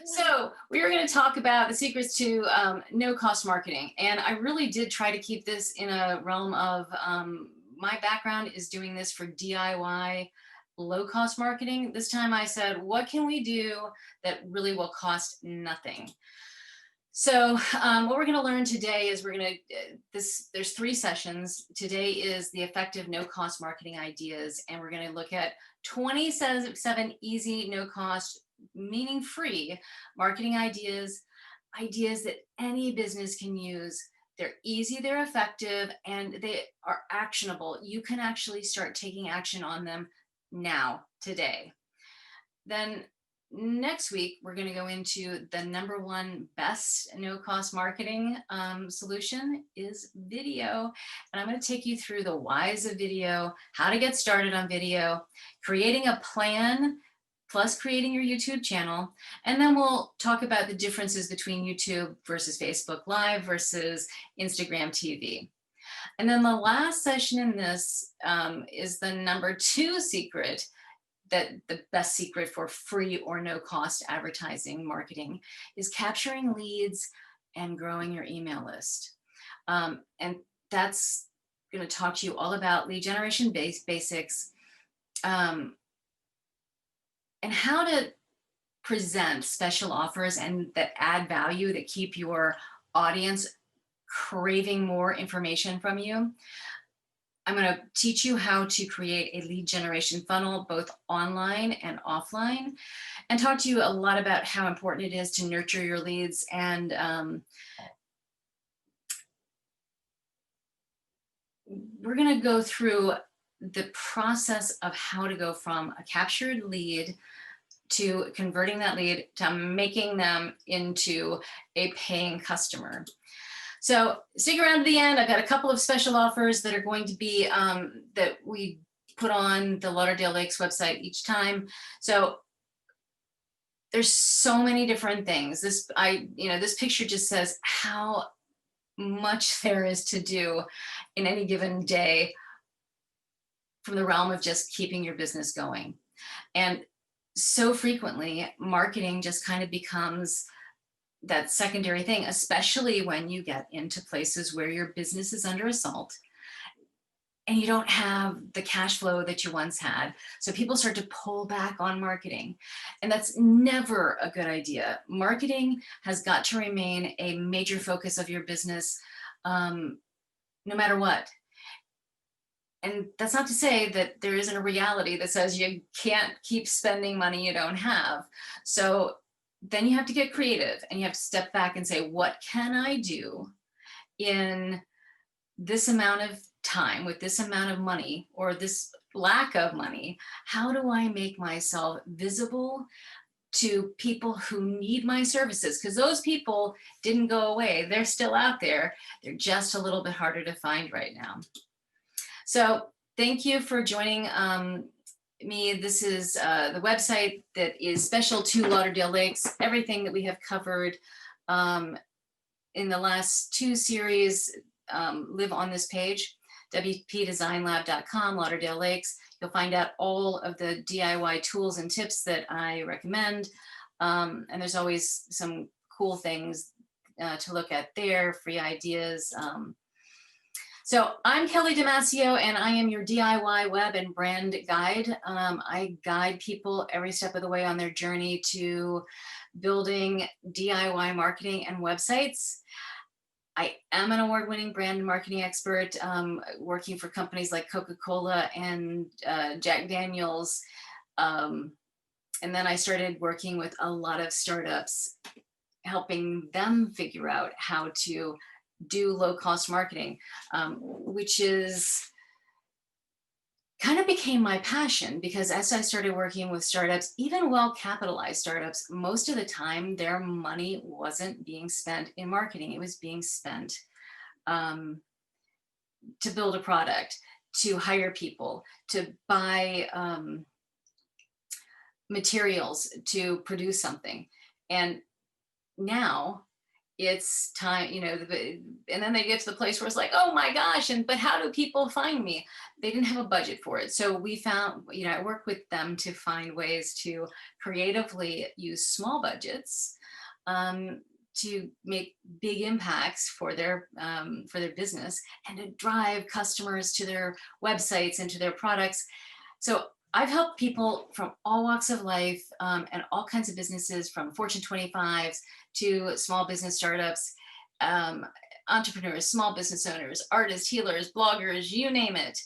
So we are going to talk about the secrets to no-cost marketing. And I really did try to keep this in a realm of my background is doing this for DIY low-cost marketing. This time I said, what can we do that really will cost nothing? So what we're going to learn today is we're going to, there's 3 sessions. Today is the effective no-cost marketing ideas, and we're going to look at 27 easy, no-cost, meaning free marketing ideas that any business can use. They're easy, they're effective, and they are actionable. You can actually start taking action on them now, today. Then next week, we're going to go into the #1 best no-cost marketing solution is video. And I'm going to take you through the whys of video, how to get started on video, creating a plan, plus creating your YouTube channel. And then we'll talk about the differences between YouTube versus Facebook Live versus Instagram TV. And then the last session in this is the #2 secret, that the best secret for free or no cost advertising marketing is capturing leads and growing your email list. And that's going to talk to you all about lead generation basics, and how to present special offers and that add value, that keep your audience craving more information from you. I'm going to teach you how to create a lead generation funnel, both online and offline, and talk to you a lot about how important it is to nurture your leads. And we're going to go through the process of how to go from a captured lead to converting that lead to making them into a paying customer. So stick around to the end. I've got a couple of special offers that are going to be that we put on the Lauderdale Lakes website each time. So there's so many different things. This picture just says how much there is to do in any given day from the realm of just keeping your business going. And so frequently, marketing just kind of becomes that secondary thing, especially when you get into places where your business is under assault and you don't have the cash flow that you once had. So people start to pull back on marketing, and that's never a good idea. Marketing has got to remain a major focus of your business, no matter what. And that's not to say that there isn't a reality that says you can't keep spending money you don't have. So then you have to get creative and you have to step back and say, what can I do in this amount of time with this amount of money or this lack of money? How do I make myself visible to people who need my services? Because those people didn't go away. They're still out there. They're just a little bit harder to find right now. So thank you for joining me. This is the website that is special to Lauderdale Lakes. Everything that we have covered in the last 2 series live on this page, wpdesignlab.com, Lauderdale Lakes. You'll find out all of the DIY tools and tips that I recommend. And there's always some cool things to look at there, free ideas. So I'm Kelly Damasio, and I am your DIY web and brand guide. I guide people every step of the way on their journey to building DIY marketing and websites. I am an award-winning brand marketing expert, working for companies like Coca-Cola and Jack Daniels. And then I started working with a lot of startups, helping them figure out how to do low-cost marketing, which is kind of became my passion, because as I started working with startups, even well-capitalized startups, most of the time their money wasn't being spent in marketing. It was being spent to build a product, to hire people, to buy materials to produce something. And now it's time, and then they get to the place where it's like, oh my gosh, but how do people find me? They didn't have a budget for it. So we found, I work with them to find ways to creatively use small budgets to make big impacts for their business, and to drive customers to their websites and to their products. So I've helped people from all walks of life, and all kinds of businesses, from Fortune 25s to small business startups, entrepreneurs, small business owners, artists, healers, bloggers, you name it.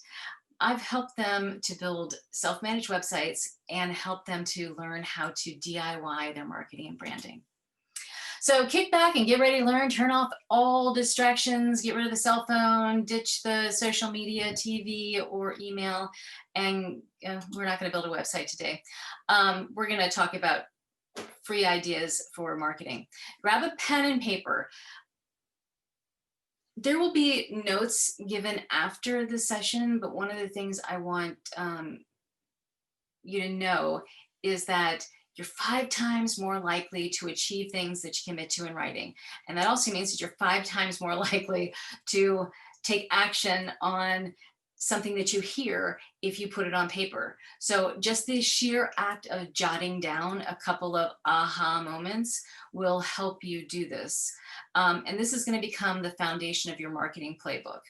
I've helped them to build self-managed websites and help them to learn how to DIY their marketing and branding. So kick back and get ready to learn. Turn off all distractions, get rid of the cell phone, ditch the social media, TV, or email. And we're not going to build a website today. We're going to talk about free ideas for marketing. Grab a pen and paper. There will be notes given after the session, but one of the things I want you to know is that you're 5 times more likely to achieve things that you commit to in writing. And that also means that you're 5 times more likely to take action on something that you hear if you put it on paper. So just the sheer act of jotting down a couple of aha moments will help you do this. And this is going to become the foundation of your marketing playbook.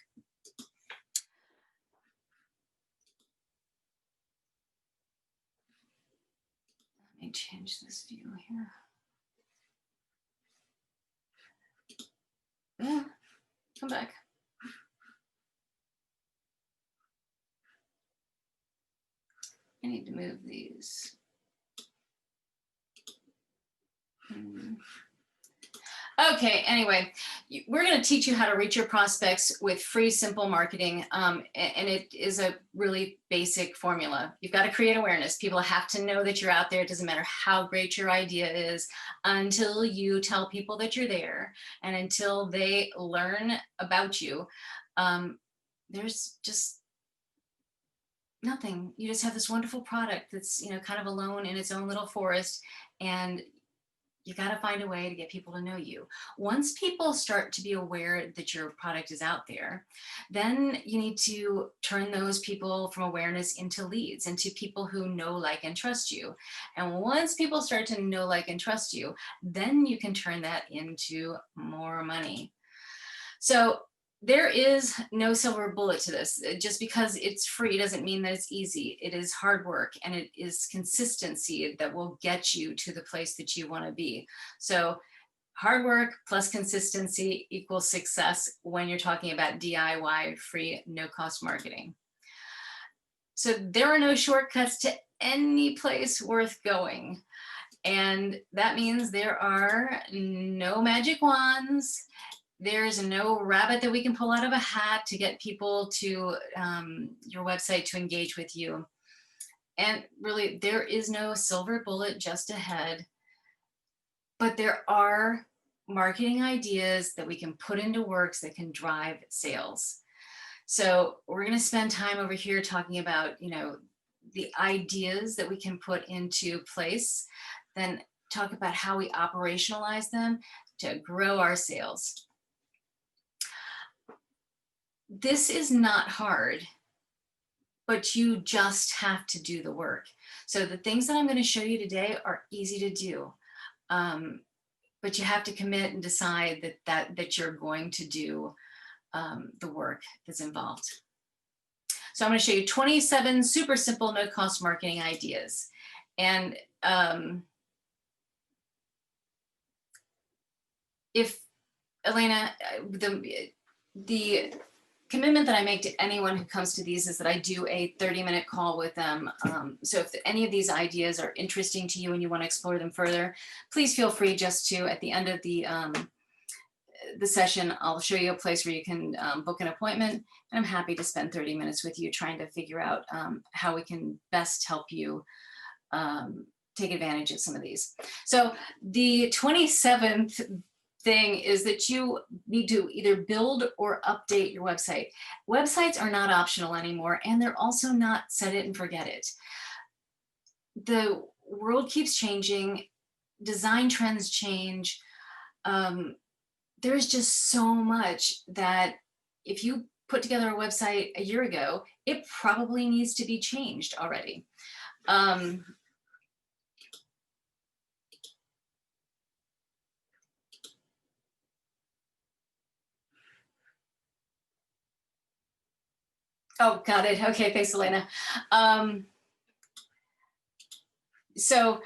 Let me change this view here. Yeah, come back. I need to move these. Okay, anyway, we're going to teach you how to reach your prospects with free, simple marketing. And it is a really basic formula. You've got to create awareness. People have to know that you're out there. It doesn't matter how great your idea is until you tell people that you're there, and until they learn about you. There's just nothing. You just have this wonderful product that's, kind of alone in its own little forest, and you got to find a way to get people to know you. Once people start to be aware that your product is out there, then you need to turn those people from awareness into leads, into people who know, like, and trust you. And once people start to know, like, and trust you, then you can turn that into more money. So there is no silver bullet to this. Just because it's free doesn't mean that it's easy. It is hard work, and it is consistency that will get you to the place that you want to be. So hard work plus consistency equals success when you're talking about DIY, free, no-cost marketing. So there are no shortcuts to any place worth going. And that means there are no magic wands. There's no rabbit that we can pull out of a hat to get people to your website to engage with you. And really, there is no silver bullet just ahead. But there are marketing ideas that we can put into works that can drive sales. So we're going to spend time over here talking about, the ideas that we can put into place, then talk about how we operationalize them to grow our sales. This is not hard, but you just have to do the work. So the things that I'm going to show you today are easy to do, but you have to commit and decide that you're going to do the work that's involved. So I'm going to show you 27 super simple no-cost marketing ideas. And if Elena, the commitment that I make to anyone who comes to these is that I do a 30-minute call with them. So if any of these ideas are interesting to you and you want to explore them further, please feel free just to, at the end of the session, I'll show you a place where you can book an appointment. And I'm happy to spend 30 minutes with you trying to figure out how we can best help you take advantage of some of these. So the 27th thing is that you need to either build or update your website. Websites are not optional anymore, and they're also not set it and forget it. The world keeps changing, design trends change. there's just so much that if you put together a website a year ago, it probably needs to be changed already. Oh, got it. Okay, thanks, Elena. So,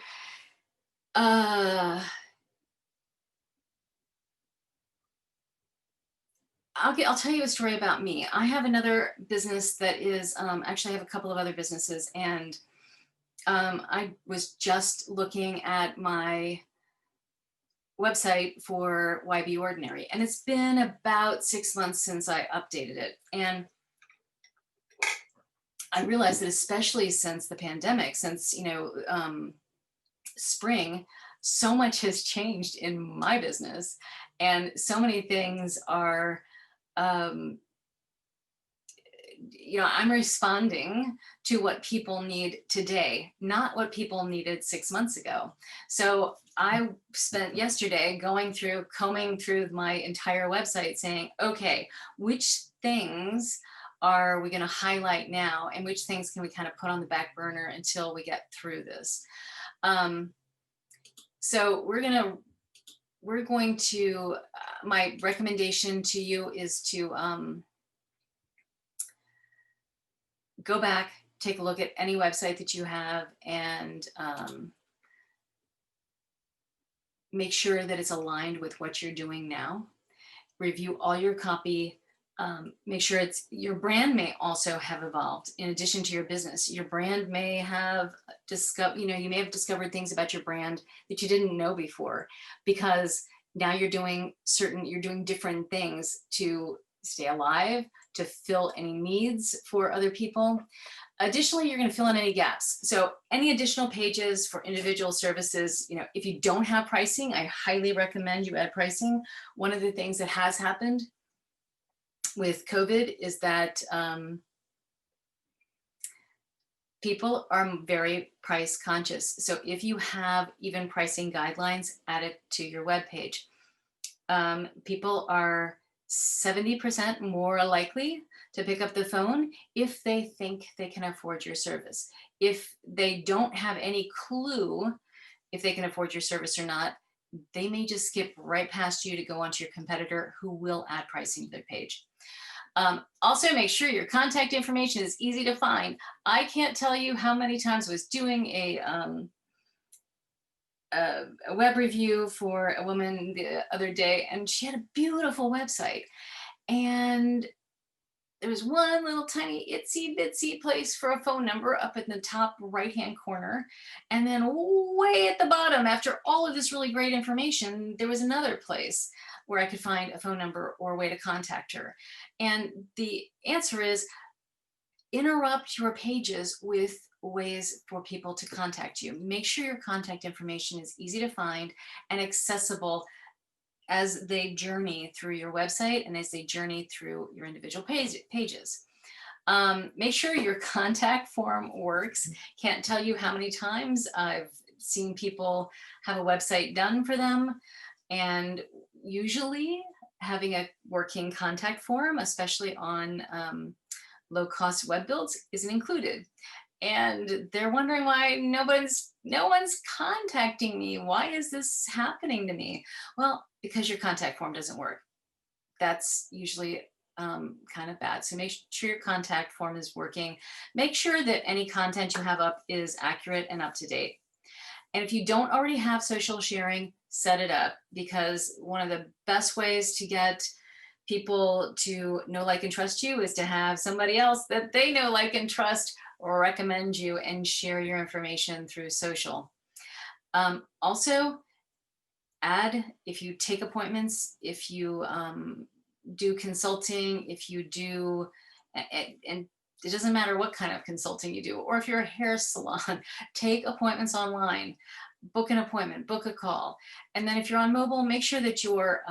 I'll tell you a story about me. I have another business that is, actually I have a couple of other businesses, and I was just looking at my website for Why Be Ordinary, and it's been about 6 months since I updated it. And I realized that especially since the pandemic, since, spring, so much has changed in my business, and so many things are, um, I'm responding to what people need today, not what people needed 6 months ago. So I spent yesterday combing through my entire website saying, okay, which things are we going to highlight now, and which things can we kind of put on the back burner until we get through this. So we're going to, my recommendation to you is to go back, take a look at any website that you have, and make sure that it's aligned with what you're doing now. Review all your copy. Make sure your brand may also have evolved in addition to your business. Your brand may have you may have discovered things about your brand that you didn't know before, because now you're doing different things to stay alive, to fill any needs for other people. Additionally, you're going to fill in any gaps. So any additional pages for individual services, if you don't have pricing, I highly recommend you add pricing. One of the things that has happened with COVID is that people are very price conscious. So if you have even pricing guidelines added to your webpage, people are 70% more likely to pick up the phone if they think they can afford your service. If they don't have any clue if they can afford your service or not, they may just skip right past you to go onto your competitor, who will add pricing to their page. Also, make sure your contact information is easy to find. I can't tell you how many times I was doing a web review for a woman the other day, and she had a beautiful website, and there was one little tiny itsy bitsy place for a phone number up in the top right hand corner, and then way at the bottom, after all of this really great information, there was another place where I could find a phone number or a way to contact her. And the answer is, interrupt your pages with ways for people to contact you. Make sure your contact information is easy to find and accessible as they journey through your website and as they journey through your individual pages. Make sure your contact form works. Can't tell you how many times I've seen people have a website done for them, and usually having a working contact form, especially on low-cost web builds, isn't included. And they're wondering why no one's contacting me. Why is this happening to me? Well, because your contact form doesn't work. That's usually kind of bad. So make sure your contact form is working. Make sure that any content you have up is accurate and up to date. And if you don't already have social sharing, set it up, because one of the best ways to get people to know, like, and trust you is to have somebody else that they know, like, and trust or recommend you and share your information through social. Also, if you take appointments, if you do consulting, if you do, and it doesn't matter what kind of consulting you do, or if you're a hair salon, take appointments online, book an appointment, book a call. And then if you're on mobile, make sure that your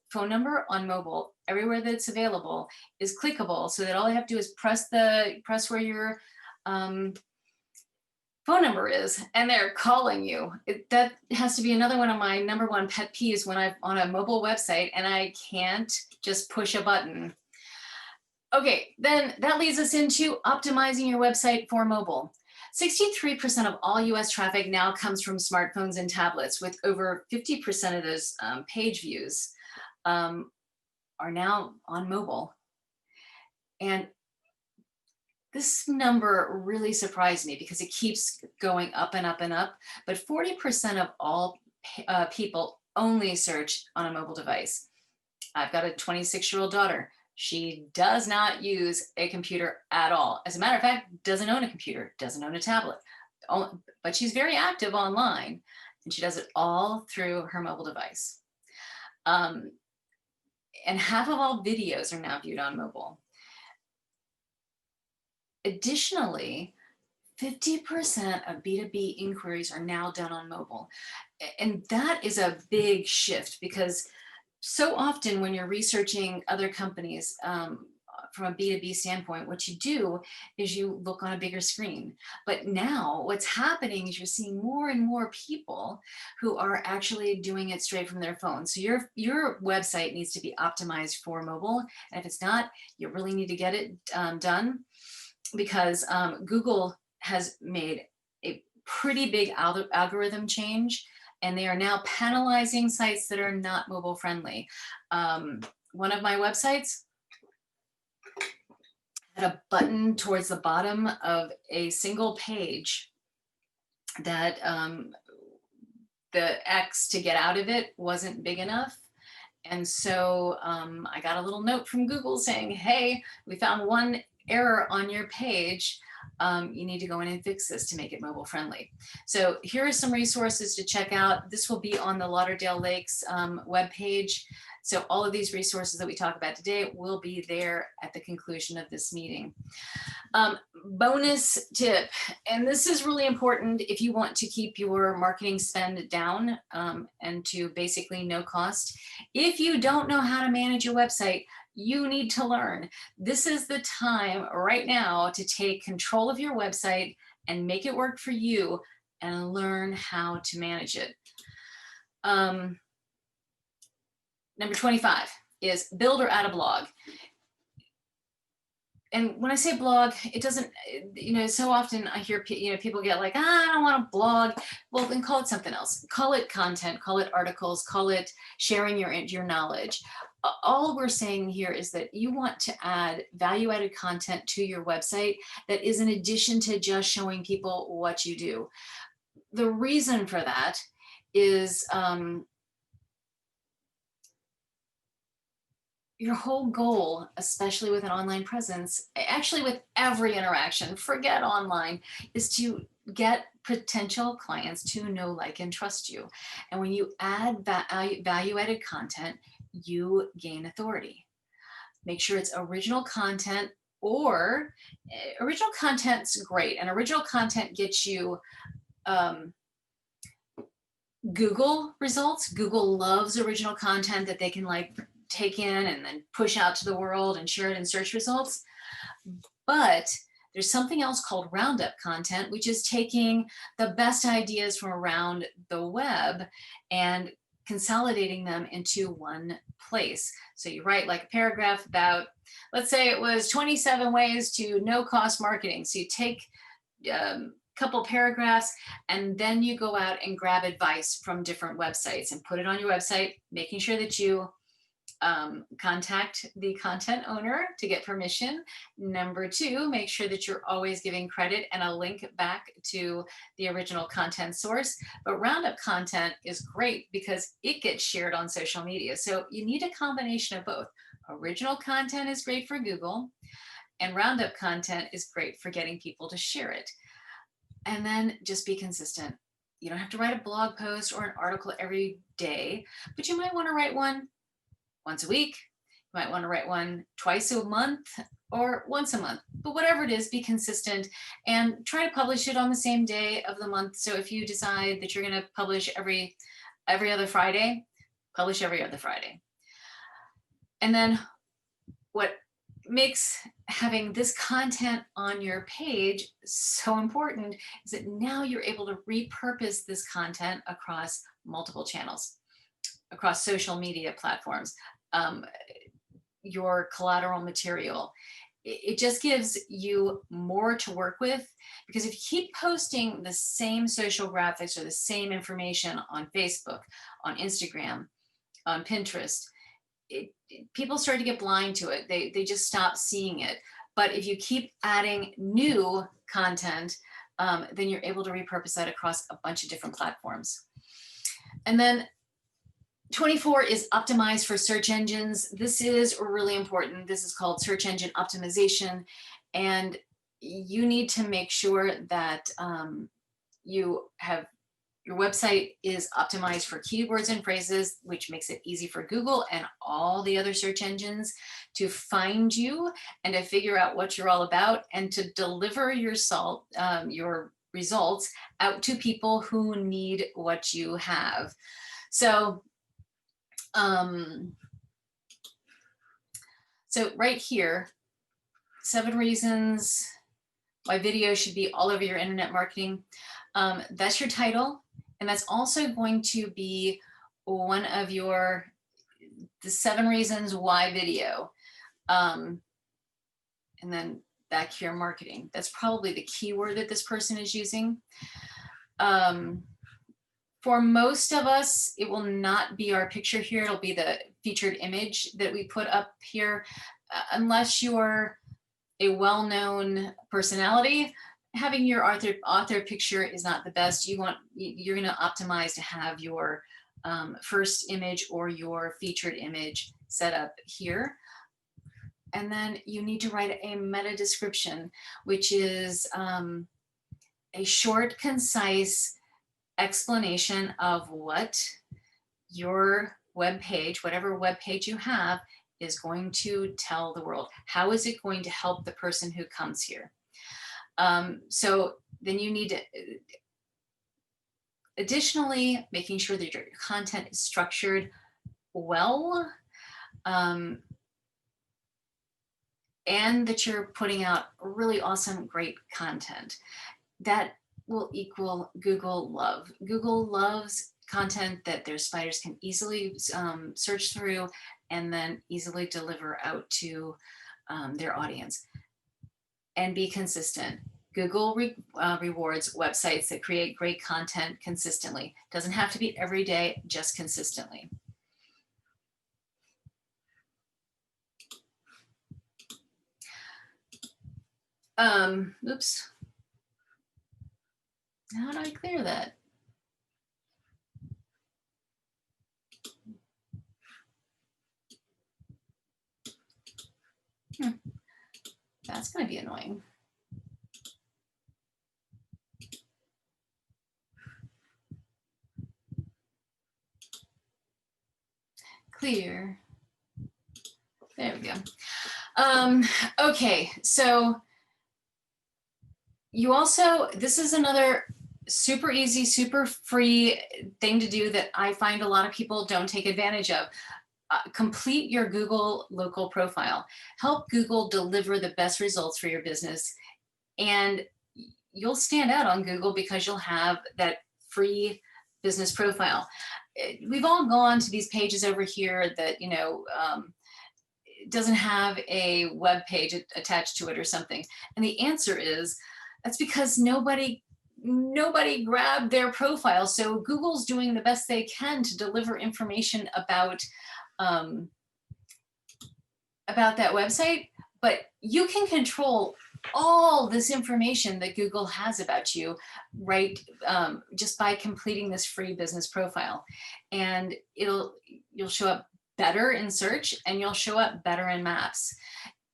phone number on mobile, everywhere that's available, is clickable, so that all you have to do is press where your phone number is, and they're calling you. That has to be another one of my number one pet peeves when I'm on a mobile website and I can't just push a button. Okay, then that leads us into optimizing your website for mobile. 63% of all US traffic now comes from smartphones and tablets, with over 50% of those page views are now on mobile. And this number really surprised me because it keeps going up and up and up. But 40% of all people only search on a mobile device. I've got a 26-year-old daughter. She does not use a computer at all. As a matter of fact, doesn't own a computer, doesn't own a tablet, but she's very active online, and she does it all through her mobile device. And half of all videos are now viewed on mobile. Additionally, 50% of B2B inquiries are now done on mobile. And that is a big shift, because so often when you're researching other companies from a B2B standpoint, what you do is you look on a bigger screen. But now what's happening is you're seeing more and more people who are actually doing it straight from their phone. So your website needs to be optimized for mobile. And if it's not, you really need to get it done, because Google has made a pretty big algorithm change, and they are now penalizing sites that are not mobile friendly. One of my websites had a button towards the bottom of a single page that the X to get out of it wasn't big enough. And so I got a little note from Google saying, hey, we found one error on your page. You need to go in and fix this to make it mobile friendly. So here are some resources to check out. This will be on the Lauderdale Lakes webpage. So all of these resources that we talk about today will be there at the conclusion of this meeting. Bonus tip, and this is really important if you want to keep your marketing spend down and to basically no cost. If you don't know how to manage your website, you need to learn. This is the time right now to take control of your website and make it work for you and learn how to manage it. Number 25 is build or add a blog. And when I say blog, it doesn't, so often I hear, people get like, I don't want a blog. Well, then call it something else. Call it content, call it articles, call it sharing your knowledge. All we're saying here is that you want to add value-added content to your website that is in addition to just showing people what you do. The reason for that is your whole goal, especially with an online presence, actually with every interaction, forget online, is to get potential clients to know, like, and trust you. And when you add value-added content, you gain authority. Make sure it's original content, or original content's great, and original content gets you Google results. Google loves original content that they can take in and then push out to the world and share it in search results. But there's something else called roundup content, which is taking the best ideas from around the web and consolidating them into one place. So you write like a paragraph about, let's say it was 27 ways to no-cost marketing. So you take couple paragraphs, and then you go out and grab advice from different websites and put it on your website, making sure that you contact the content owner to get permission. Number two, make sure that you're always giving credit and a link back to the original content source. But roundup content is great because it gets shared on social media. So you need a combination of both. Original content is great for Google, and roundup content is great for getting people to share it. And then just be consistent. You don't have to write a blog post or an article every day, but you might want to write one once a week. You might want to write one twice a month or once a month, but whatever it is, be consistent and try to publish it on the same day of the month. So if you decide that you're going to publish every other Friday, publish every other Friday. And then what makes having this content on your page so important is that now you're able to repurpose this content across multiple channels, across social media platforms, um, your collateral material. It just gives you more to work with, because if you keep posting the same social graphics or the same information on Facebook, on Instagram, on Pinterest, people start to get blind to it. They just stop seeing it. But if you keep adding new content, then you're able to repurpose that across a bunch of different platforms. And then 24 is optimized for search engines. This is really important. This is called search engine optimization. And you need to make sure that you have your website is optimized for keywords and phrases, which makes it easy for Google and all the other search engines to find you and to figure out what you're all about and to deliver your results out to people who need what you have. So, so right here, 7 reasons why video should be all over your internet marketing. That's your title. And that's also going to be one of the 7 reasons why video. And then back here, marketing. That's probably the keyword that this person is using. For most of us, it will not be our picture here. It'll be the featured image that we put up here, unless you're a well-known personality. Having your author picture is not the best. You're going to optimize to have your first image or your featured image set up here. And then you need to write a meta description, which is a short, concise explanation of what your web page, whatever web page you have, is going to tell the world. How is it going to help the person who comes here? So then you need to, additionally, making sure that your content is structured well, and that you're putting out really awesome, great content. That will equal Google love. Google loves content that their spiders can easily search through and then easily deliver out to their audience. And be consistent. Google rewards websites that create great content consistently. Doesn't have to be every day, just consistently. Oops. How do I clear that? That's going to be annoying. Clear. There we go. Okay, so you also, this is another super easy, super free thing to do that I find a lot of people don't take advantage of. Complete your Google local profile. Help Google deliver the best results for your business. And you'll stand out on Google because you'll have that free business profile. We've all gone to these pages over here that, you know, doesn't have a web page attached to it or something. And the answer is, that's because nobody grabbed their profile. So Google's doing the best they can to deliver information about that website, but you can control all this information that Google has about you, right? Just by completing this free business profile. And you'll show up better in search and you'll show up better in maps.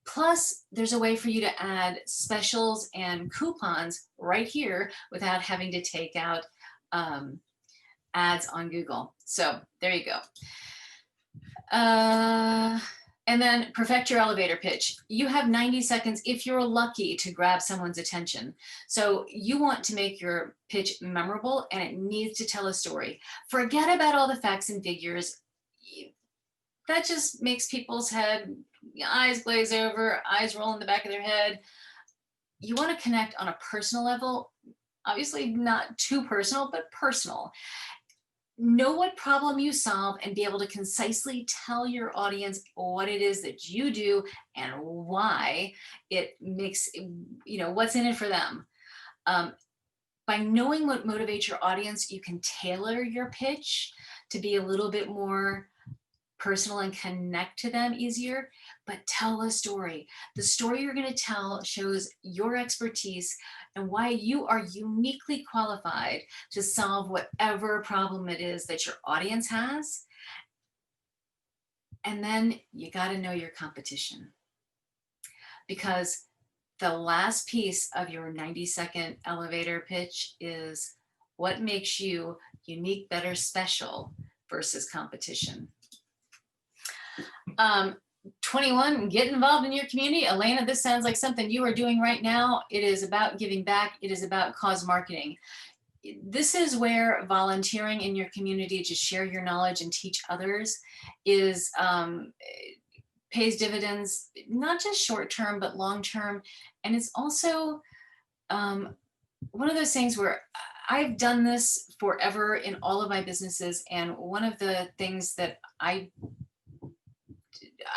Plus, there's a way for you to add specials and coupons right here without having to take out ads on Google. So there you go. And then perfect your elevator pitch. You have 90 seconds if you're lucky to grab someone's attention. So you want to make your pitch memorable and it needs to tell a story. Forget about all the facts and figures. That just makes people's head eyes glaze over, eyes roll in the back of their head. You want to connect on a personal level, obviously not too personal, but personal. Know what problem you solve and be able to concisely tell your audience what it is that you do and why it makes, what's in it for them. By knowing what motivates your audience, you can tailor your pitch to be a little bit more personal and connect to them easier, but tell a story. The story you're going to tell shows your expertise and why you are uniquely qualified to solve whatever problem it is that your audience has. And then you got to know your competition, because the last piece of your 90-second elevator pitch is what makes you unique, better, special versus competition. 21, get involved in your community. Elena, this sounds like something you are doing right now. It is about giving back. It is about cause marketing. This is where volunteering in your community to share your knowledge and teach others is pays dividends, not just short term, but long term. And it's also one of those things where I've done this forever in all of my businesses. And one of the things that I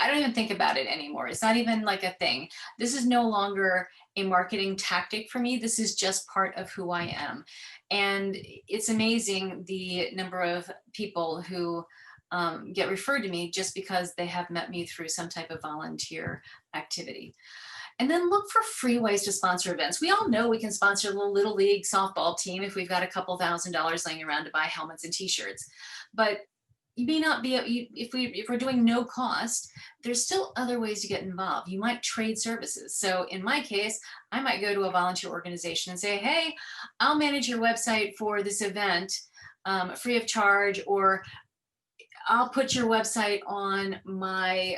don't even think about it anymore. It's not even like a thing. This is no longer a marketing tactic for me. This is just part of who I am. And it's amazing the number of people who get referred to me just because they have met me through some type of volunteer activity. And then look for free ways to sponsor events. We all know we can sponsor a little league softball team if we've got a couple $1,000s laying around to buy helmets and t-shirts. But you may not be, if we're doing no cost, there's still other ways to get involved. You might trade services. So in my case, I might go to a volunteer organization and say, hey, I'll manage your website for this event free of charge, or I'll put your website on my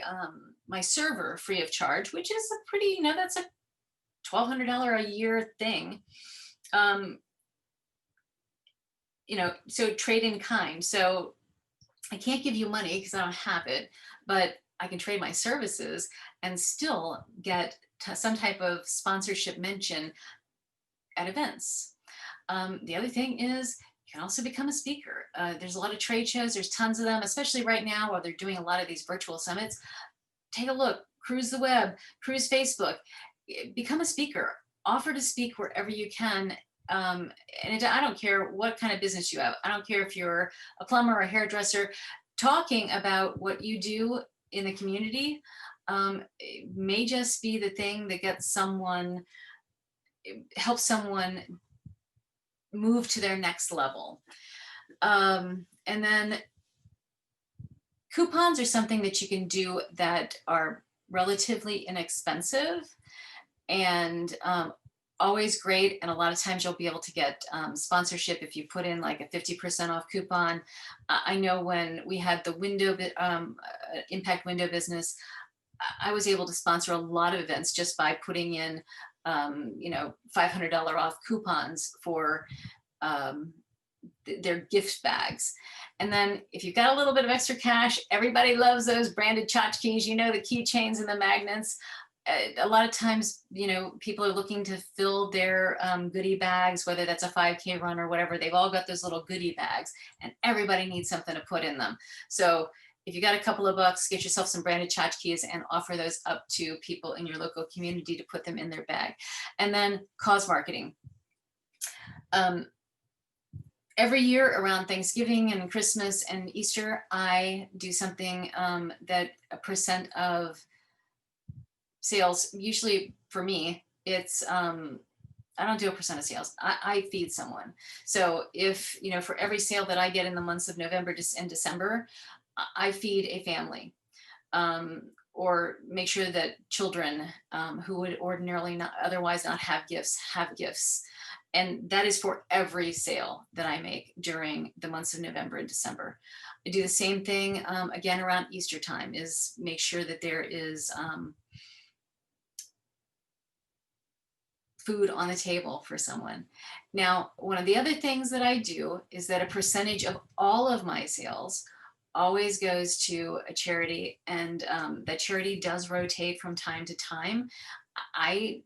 my server free of charge, which is a pretty, that's a $1,200 a year thing. So trade in kind. So I can't give you money because I don't have it, but I can trade my services and still get some type of sponsorship mention at events. The other thing is you can also become a speaker. There's a lot of trade shows. There's tons of them, especially right now while they're doing a lot of these virtual summits. Take a look, cruise the web, cruise Facebook, become a speaker, offer to speak wherever you can. And I don't care what kind of business you have. I don't care if you're a plumber or a hairdresser. Talking about what you do in the community may just be the thing that helps someone move to their next level. And then coupons are something that you can do that are relatively inexpensive and always great. And a lot of times you'll be able to get sponsorship if you put in like a 50% off coupon. I know when we had the impact window business, I was able to sponsor a lot of events just by putting in, $500 off coupons for their gift bags. And then if you've got a little bit of extra cash, everybody loves those branded tchotchkes, the keychains and the magnets. A lot of times, people are looking to fill their goodie bags, whether that's a 5K run or whatever. They've all got those little goodie bags and everybody needs something to put in them. So if you got a couple of bucks, get yourself some branded tchotchkes and offer those up to people in your local community to put them in their bag. And then cause marketing. Every year around Thanksgiving and Christmas and Easter, I do something that a percent of sales, usually for me, it's, I don't do a percent of sales. I feed someone. So if, for every sale that I get in the months of November and December, I feed a family. Or make sure that children who would ordinarily otherwise not have gifts. And that is for every sale that I make during the months of November and December. I do the same thing again around Easter time, is make sure that there is food on the table for someone. Now, one of the other things that I do is that a percentage of all of my sales always goes to a charity, and that charity does rotate from time to time. I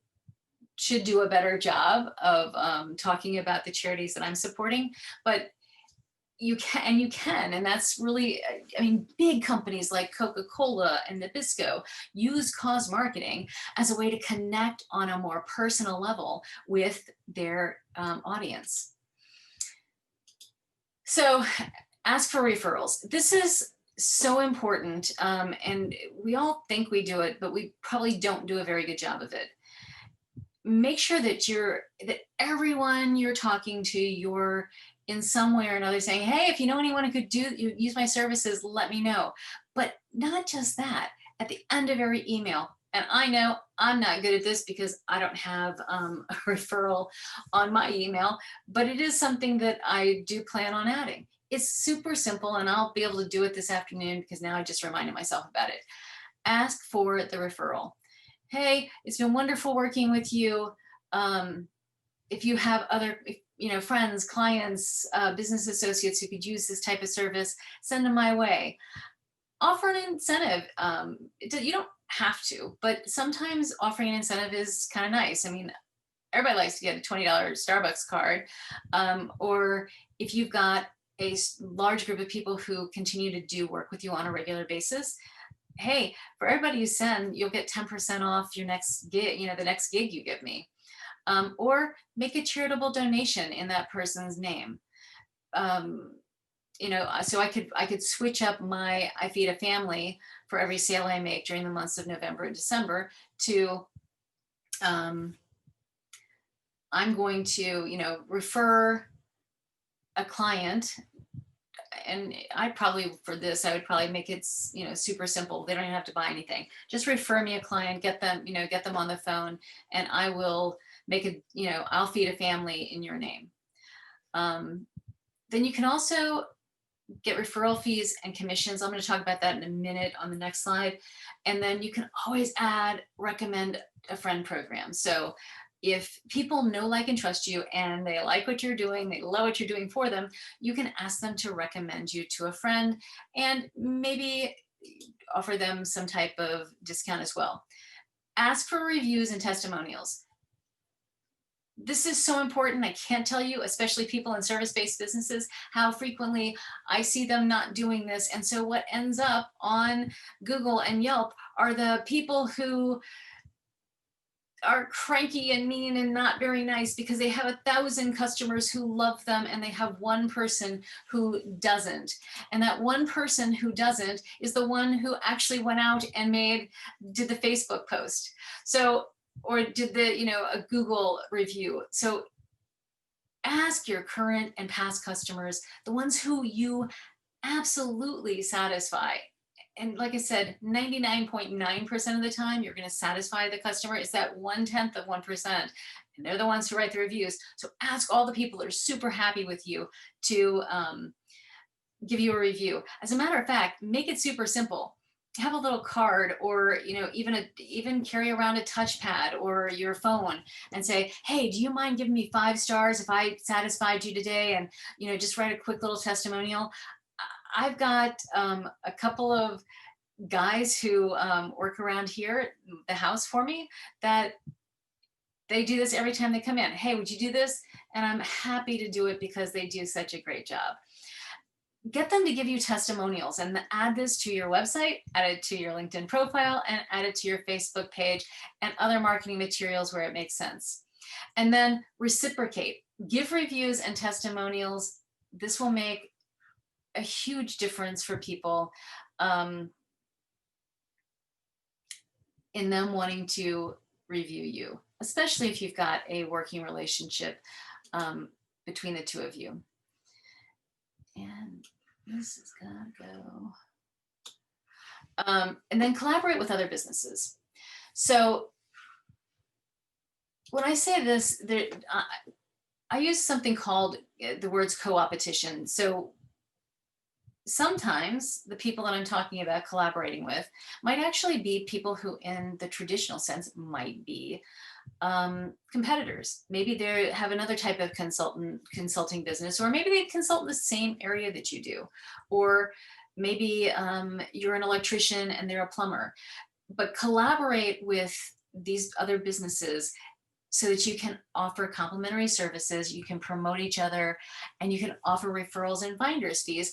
should do a better job of talking about the charities that I'm supporting, but you can, and that's really, I mean, big companies like Coca-Cola and Nabisco use cause marketing as a way to connect on a more personal level with their audience. So ask for referrals. This is so important, and we all think we do it, but we probably don't do a very good job of it. Make sure that everyone you're talking to, you're in some way or another saying, hey, if you know anyone who could use my services, let me know. But not just that, at the end of every email, and I know I'm not good at this because I don't have a referral on my email, but it is something that I do plan on adding. It's super simple, and I'll be able to do it this afternoon because now I just reminded myself about it. Ask for the referral. Hey, it's been wonderful working with you. If you have other, friends, clients, business associates who could use this type of service, send them my way. Offer an incentive. You don't have to, but sometimes offering an incentive is kind of nice. I mean, everybody likes to get a $20 Starbucks card. Or if you've got a large group of people who continue to do work with you on a regular basis, hey, for everybody you send, you'll get 10% off your next gig, the next gig you give me. Or make a charitable donation in that person's name. So I could switch up my I Feed a Family for every sale I make during the months of November and December to I'm going to, refer a client. And I would probably make it, super simple. They don't even have to buy anything. Just refer me a client, get them on the phone, and I will I'll feed a family in your name. Then you can also get referral fees and commissions. I'm going to talk about that in a minute on the next slide. And then you can always recommend a friend program. So if people know, like, and trust you, and they like what you're doing, they love what you're doing for them, you can ask them to recommend you to a friend and maybe offer them some type of discount as well. Ask for reviews and testimonials. This is so important. I can't tell you, especially people in service-based businesses, how frequently I see them not doing this. And so what ends up on Google and Yelp are the people who are cranky and mean and not very nice because they have 1,000 customers who love them and they have one person who doesn't. And that one person who doesn't is the one who actually went out and did the Facebook post. So, or did a Google review. So ask your current and past customers, the ones who you absolutely satisfy. And like I said, 99.9% of the time, you're going to satisfy the customer. It's that 1/10 of 1%. And they're the ones who write the reviews. So ask all the people that are super happy with you to give you a review. As a matter of fact, make it super simple. Have a little card, or even carry around a touchpad or your phone and say, hey, do you mind giving me 5 stars if I satisfied you today? And just write a quick little testimonial. I've got a couple of guys who work around here at the house for me that they do this every time they come in. Hey, would you do this? And I'm happy to do it because they do such a great job. Get them to give you testimonials and add this to your website, add it to your LinkedIn profile, and add it to your Facebook page and other marketing materials where it makes sense. And then reciprocate. Give reviews and testimonials. This will make a huge difference for people in them wanting to review you, especially if you've got a working relationship between the two of you. And this is gonna go. And then collaborate with other businesses. So when I say this, I use something called the words co-opetition. So sometimes the people that I'm talking about collaborating with might actually be people who in the traditional sense might be competitors. Maybe they have another type of consulting business, or maybe they consult in the same area that you do, or Maybe you're an electrician and they're a plumber, but collaborate with these other businesses so that you can offer complementary services, you can promote each other, and you can offer referrals and finder's fees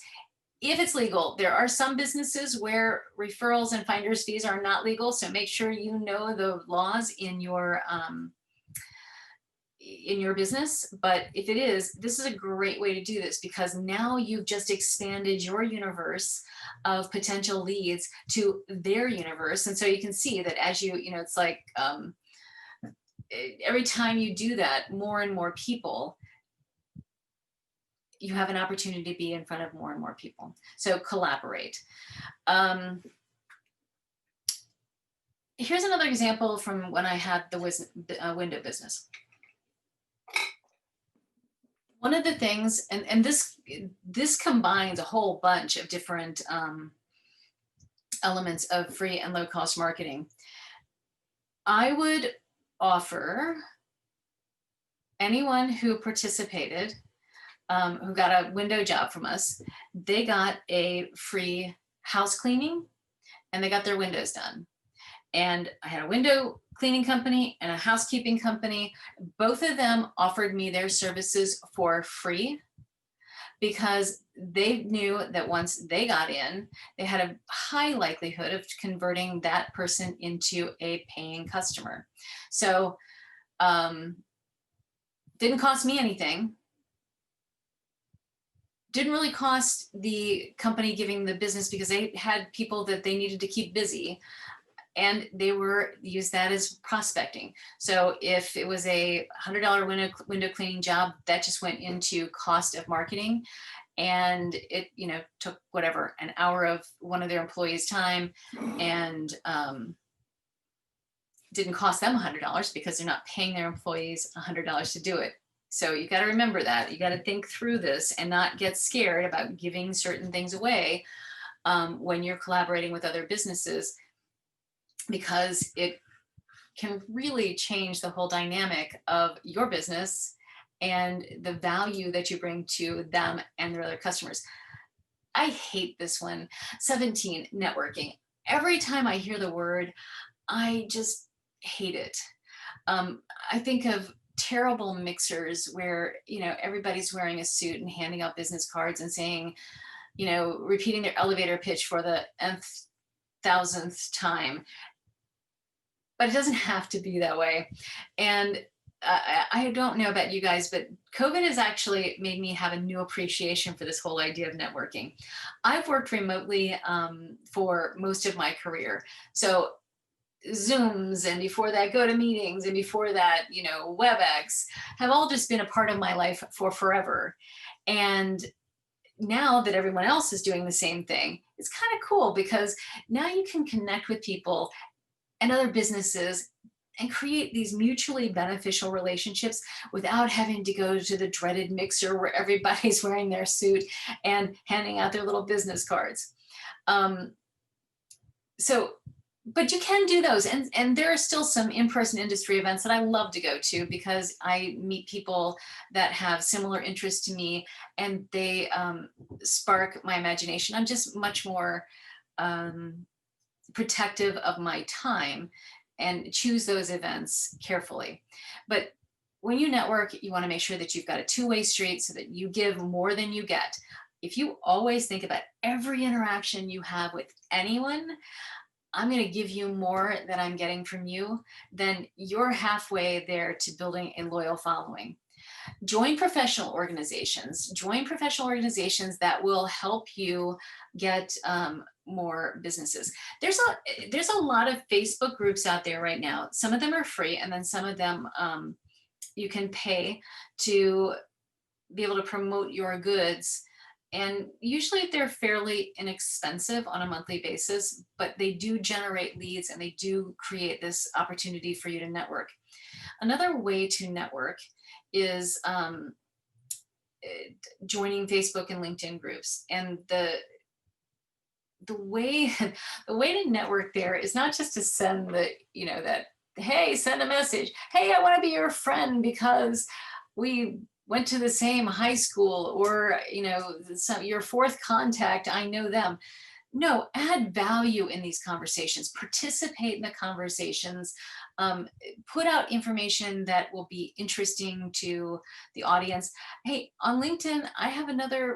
if it's legal. There are some businesses where referrals and finder's fees are not legal, so make sure you know the laws in your business. But if it is, this is a great way to do this, because now you've just expanded your universe of potential leads to their universe. And so you can see that as it's like every time you do that, more and more people, you have an opportunity to be in front of more and more people. So collaborate. Here's another example from when I had the window business. One of the things, and this combines a whole bunch of different elements of free and low cost marketing. I would offer anyone who participated, who got a window job from us, they got a free house cleaning and they got their windows done. And I had a window cleaning company and a housekeeping company. Both of them offered me their services for free because they knew that once they got in, they had a high likelihood of converting that person into a paying customer. So didn't cost me anything. Didn't really cost the company giving the business because they had people that they needed to keep busy. And they used that as prospecting. So if it was a $100 window cleaning job, that just went into cost of marketing. And it, took whatever, an hour of one of their employees' time, and didn't cost them $100 because they're not paying their employees $100 to do it. So you got to remember that. You got to think through this and not get scared about giving certain things away when you're collaborating with other businesses, because it can really change the whole dynamic of your business and the value that you bring to them and their other customers. I hate this one. 17, networking. Every time I hear the word, I just hate it. I think of terrible mixers where, everybody's wearing a suit and handing out business cards and saying, repeating their elevator pitch for the nth thousandth time. But it doesn't have to be that way. And I don't know about you guys, but COVID has actually made me have a new appreciation for this whole idea of networking. I've worked remotely for most of my career. So Zooms, and before that, GoToMeetings, and before that, WebEx have all just been a part of my life for forever. And now that everyone else is doing the same thing, it's kind of cool because now you can connect with people and other businesses and create these mutually beneficial relationships without having to go to the dreaded mixer where everybody's wearing their suit and handing out their little business cards. But you can do those. And there are still some in-person industry events that I love to go to because I meet people that have similar interests to me, and they spark my imagination. I'm just much more protective of my time and choose those events carefully. But when you network, you want to make sure that you've got a two-way street so that you give more than you get. If you always think about every interaction you have with anyone, I'm going to give you more than I'm getting from you, then you're halfway there to building a loyal following. Join professional organizations. Join professional organizations that will help you get more businesses. There's a lot of Facebook groups out there right now. Some of them are free, and then some of them you can pay to be able to promote your goods. And usually they're fairly inexpensive on a monthly basis, but they do generate leads and they do create this opportunity for you to network. Another way to network is joining Facebook and LinkedIn groups. And the way to network there is not just to send hey, send a message. Hey, I want to be your friend because we went to the same high school, or, your fourth contact, I know them. No, add value in these conversations, participate in the conversations, um, put out information that will be interesting to the audience. Hey, on LinkedIn, I have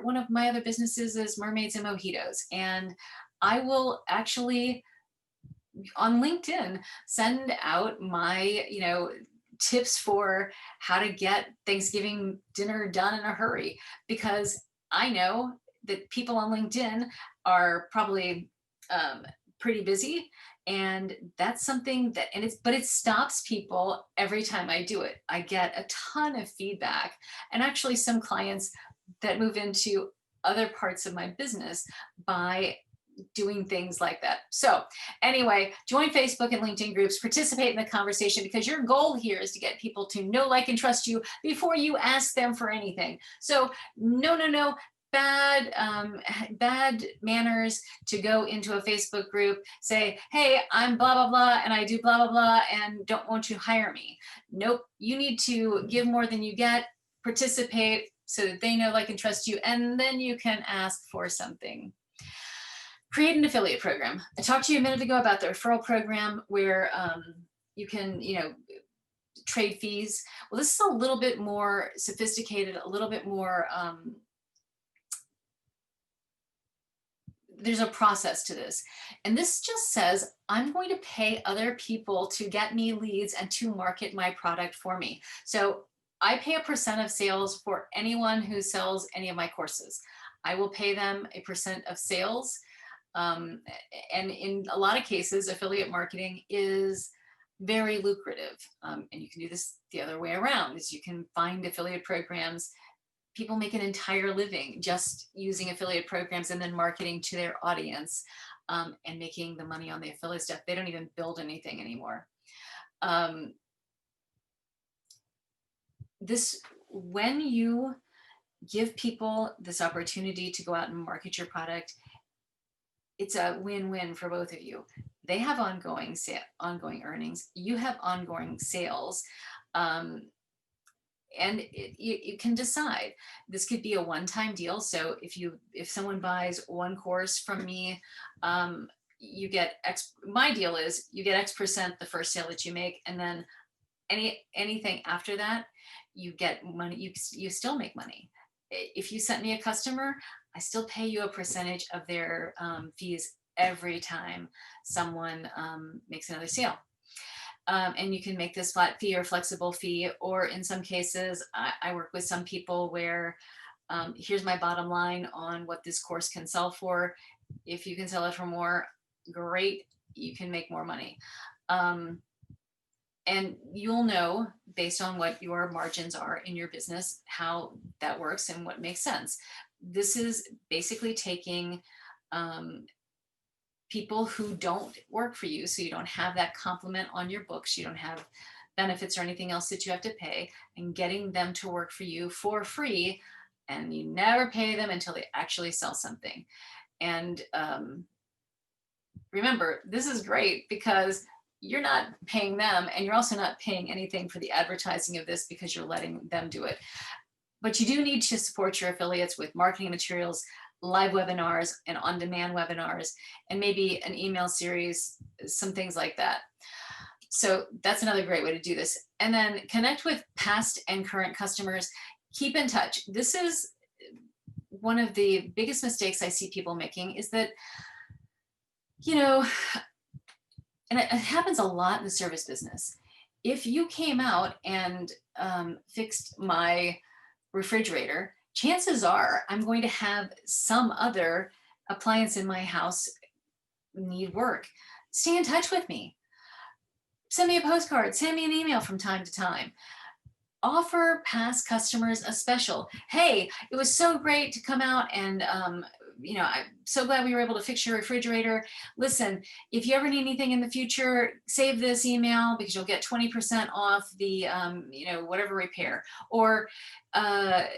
one of my other businesses is Mermaids and Mojitos. And I will actually on LinkedIn send out my, tips for how to get Thanksgiving dinner done in a hurry, because I know that people on LinkedIn are probably pretty busy. And that's something that, but it stops people every time I do it. I get a ton of feedback, and actually some clients that move into other parts of my business by doing things like that. So anyway, join Facebook and LinkedIn groups, participate in the conversation, because your goal here is to get people to know, like, and trust you before you ask them for anything. So no, bad manners to go into a Facebook group, say, hey, I'm blah, blah, blah, and I do blah, blah, blah, and don't want you to hire me. Nope, you need to give more than you get, participate so that they know, like, and trust you, and then you can ask for something. Create an affiliate program. I talked to you a minute ago about the referral program where you can, trade fees. Well, this is a little bit more sophisticated, a little bit more, there's a process to this. And this just says, I'm going to pay other people to get me leads and to market my product for me. So I pay a % of sales for anyone who sells any of my courses. I will pay them a % of sales. And in a lot of cases, affiliate marketing is very lucrative. And you can do this the other way around, is you can find affiliate programs. People make an entire living just using affiliate programs and then marketing to their audience, and making the money on the affiliate stuff. They don't even build anything anymore. When you give people this opportunity to go out and market your product, it's a win-win for both of you. They have ongoing earnings. You have ongoing sales. And you can decide. This could be a one-time deal. So if someone buys one course from me, you get X. My deal is you get X % the first sale that you make, and then anything after that, you get money. You still make money. If you sent me a customer, I still pay you a percentage of their fees every time someone makes another sale. And you can make this flat fee or flexible fee, or in some cases, I work with some people where here's my bottom line on what this course can sell for. If you can sell it for more, great, you can make more money. And you'll know based on what your margins are in your business, how that works and what makes sense. This is basically taking people who don't work for you, so you don't have that complement on your books, you don't have benefits or anything else that you have to pay, and getting them to work for you for free, and you never pay them until they actually sell something. And remember, this is great because you're not paying them, and you're also not paying anything for the advertising of this because you're letting them do it. But you do need to support your affiliates with marketing materials, live webinars, and on-demand webinars, and maybe an email series, some things like that. So that's another great way to do this. And then connect with past and current customers. Keep in touch. This is one of the biggest mistakes I see people making, is that, and it happens a lot in the service business. If you came out and fixed my refrigerator, chances are I'm going to have some other appliance in my house need work. Stay in touch with me. Send me a postcard, send me an email from time to time. Offer past customers a special. Hey, it was so great to come out and I'm so glad we were able to fix your refrigerator. Listen, if you ever need anything in the future, save this email because you'll get 20% off the, whatever repair. Or, I'm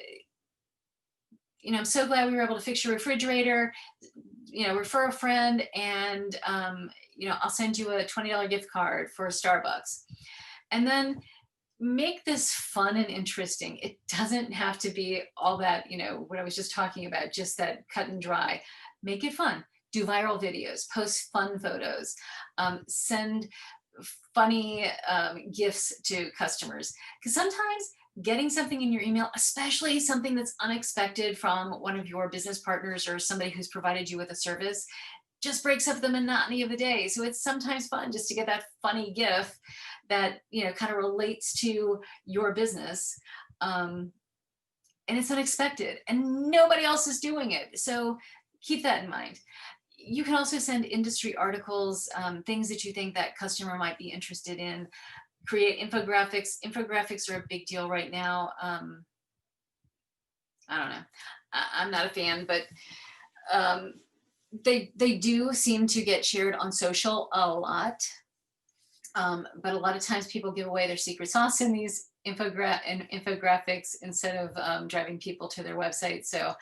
so glad we were able to fix your refrigerator. Refer a friend, and, I'll send you a $20 gift card for Starbucks. And then make this fun and interesting. It doesn't have to be all that, what I was just talking about, just that cut and dry. Make it fun. Do viral videos, post fun photos, send funny gifts to customers. Because sometimes getting something in your email, especially something that's unexpected from one of your business partners or somebody who's provided you with a service, just breaks up the monotony of the day. So it's sometimes fun just to get that funny gift that, kind of relates to your business. And it's unexpected and nobody else is doing it. So keep that in mind. You can also send industry articles, things that you think that customer might be interested in. Create infographics. Infographics are a big deal right now. I don't know. I'm not a fan, but they do seem to get shared on social a lot. But a lot of times people give away their secret sauce in these infographics instead of driving people to their website. So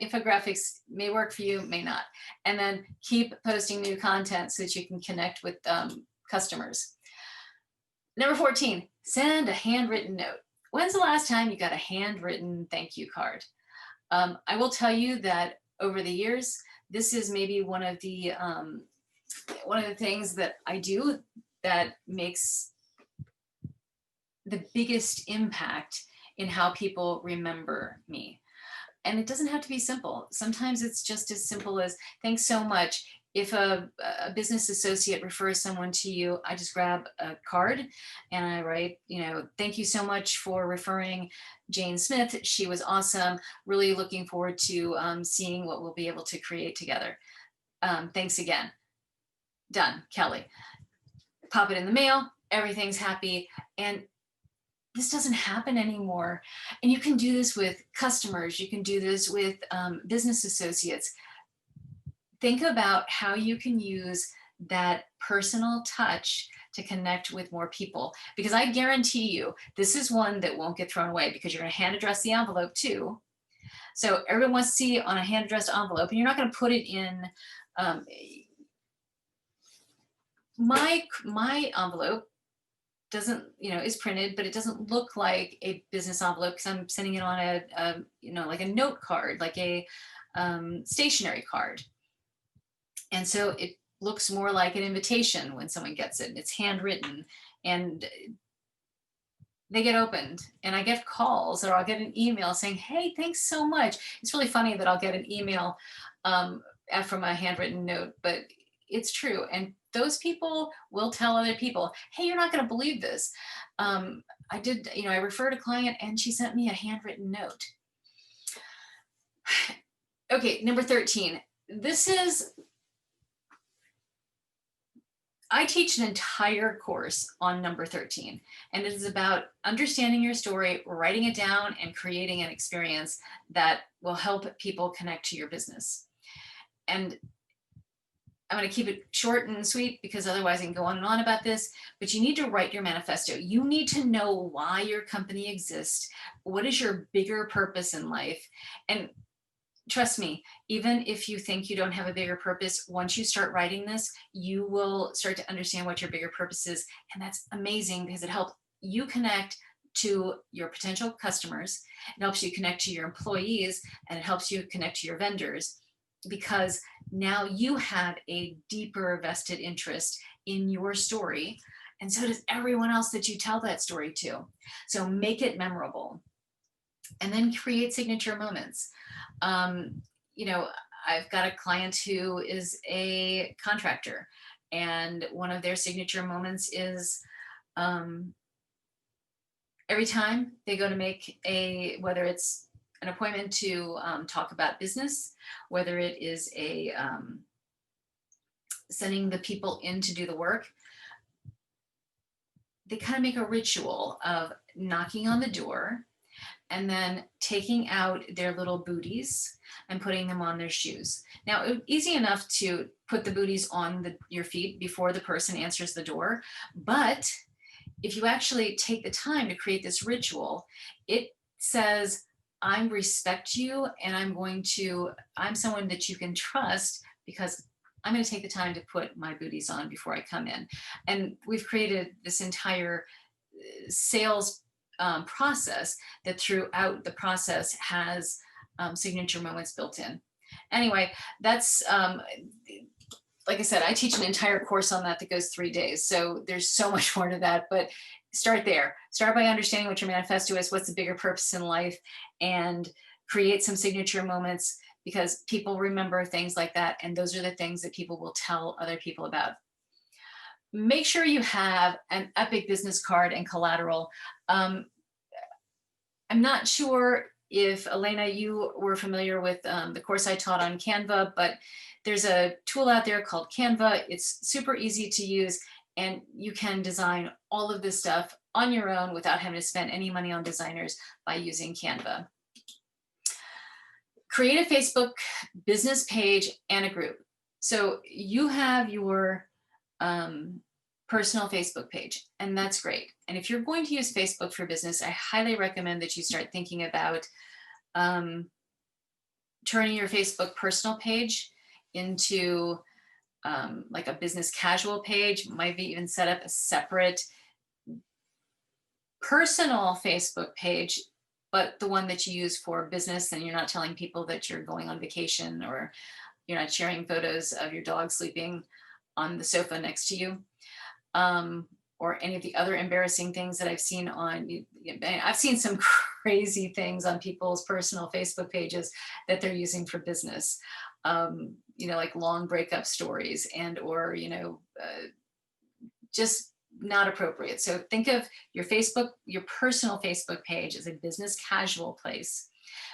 infographics may work for you, may not. And then keep posting new content so that you can connect with customers. Number 14, send a handwritten note. When's the last time you got a handwritten thank you card? I will tell you that over the years, this is maybe one of the things that I do that makes the biggest impact in how people remember me. And it doesn't have to be simple. Sometimes it's just as simple as, thanks so much. If a business associate refers someone to you, I just grab a card and I write, thank you so much for referring Jane Smith. She was awesome. Really looking forward to seeing what we'll be able to create together. Thanks again. Done, Kelly. Pop it in the mail. Everything's happy. And this doesn't happen anymore. And you can do this with customers. You can do this with business associates. Think about how you can use that personal touch to connect with more people. Because I guarantee you, this is one that won't get thrown away because you're going to hand address the envelope too. So everyone wants to see on a hand addressed envelope, and you're not going to put it in. My envelope doesn't, is printed, but it doesn't look like a business envelope because I'm sending it on a like a note card, like a stationary card. And so it looks more like an invitation when someone gets it. It's handwritten and they get opened, and I get calls or I'll get an email saying, hey, thanks so much. It's really funny that I'll get an email from a handwritten note, but it's true. And those people will tell other people, hey, you're not going to believe this. I referred a client and she sent me a handwritten note. Okay, number 13. I teach an entire course on number 13, and it is about understanding your story, writing it down, and creating an experience that will help people connect to your business. And I'm going to keep it short and sweet because otherwise I can go on and on about this, but you need to write your manifesto. You need to know why your company exists. What is your bigger purpose in life? And trust me, even if you think you don't have a bigger purpose, once you start writing this, you will start to understand what your bigger purpose is. And that's amazing because it helps you connect to your potential customers. It helps you connect to your employees, and it helps you connect to your vendors, because now you have a deeper vested interest in your story. And so does everyone else that you tell that story to. So make it memorable. And then create signature moments. I've got a client who is a contractor, and one of their signature moments is every time they go to make whether it's an appointment to talk about business, whether it is sending the people in to do the work, they kind of make a ritual of knocking on the door and then taking out their little booties and putting them on their shoes. Now, it's easy enough to put the booties on your feet before the person answers the door, but if you actually take the time to create this ritual, it says, I respect you, and I'm someone that you can trust because I'm going to take the time to put my booties on before I come in. And we've created this entire sales process that throughout the process has signature moments built in. Anyway, that's, like I said, I teach an entire course on that goes 3 days. So there's so much more to that, but start there. Start by understanding what your manifesto is, what's the bigger purpose in life, and create some signature moments, because people remember things like that. And those are the things that people will tell other people about. Make sure you have an epic business card and collateral. I'm not sure if, Elena, you were familiar with the course I taught on Canva, but there's a tool out there called Canva. It's super easy to use, and you can design all of this stuff on your own without having to spend any money on designers by using Canva. Create a Facebook business page and a group. So you have your personal Facebook page, and that's great. And if you're going to use Facebook for business, I highly recommend that you start thinking about turning your Facebook personal page into like a business casual page. Might be even set up a separate personal Facebook page, but the one that you use for business, and you're not telling people that you're going on vacation, or you're not sharing photos of your dog sleeping on the sofa next to you, or any of the other embarrassing things that I've seen on, I've seen some crazy things on people's personal Facebook pages that they're using for business, like long breakup stories, and, or, just not appropriate. So think of your personal Facebook page as a business casual place,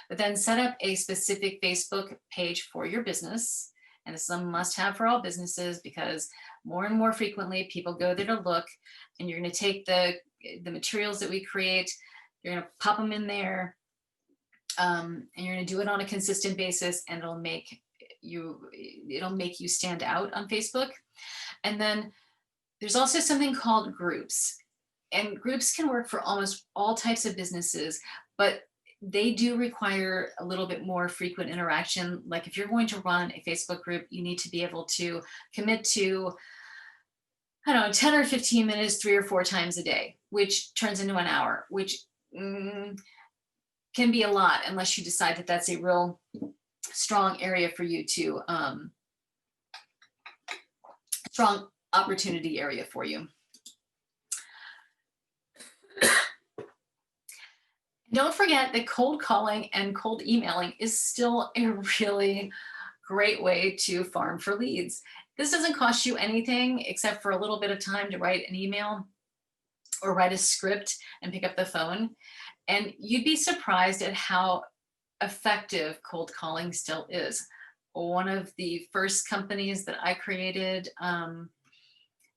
but then set up a specific Facebook page for your business. And this is a must have for all businesses, because more and more frequently people go there to look, and you're going to take the materials that we create, you're going to pop them in there, and you're going to do it on a consistent basis, and it'll make you stand out on Facebook. And then there's also something called groups, and groups can work for almost all types of businesses, but they do require a little bit more frequent interaction. Like if you're going to run a Facebook group, you need to be able to commit to, 10 or 15 minutes, 3 or 4 times a day, which turns into an hour, which can be a lot unless you decide that that's a real strong area for you to, strong opportunity area for you. Don't forget that cold calling and cold emailing is still a really great way to farm for leads. This doesn't cost you anything except for a little bit of time to write an email or write a script and pick up the phone. And you'd be surprised at how effective cold calling still is. One of the first companies that I created,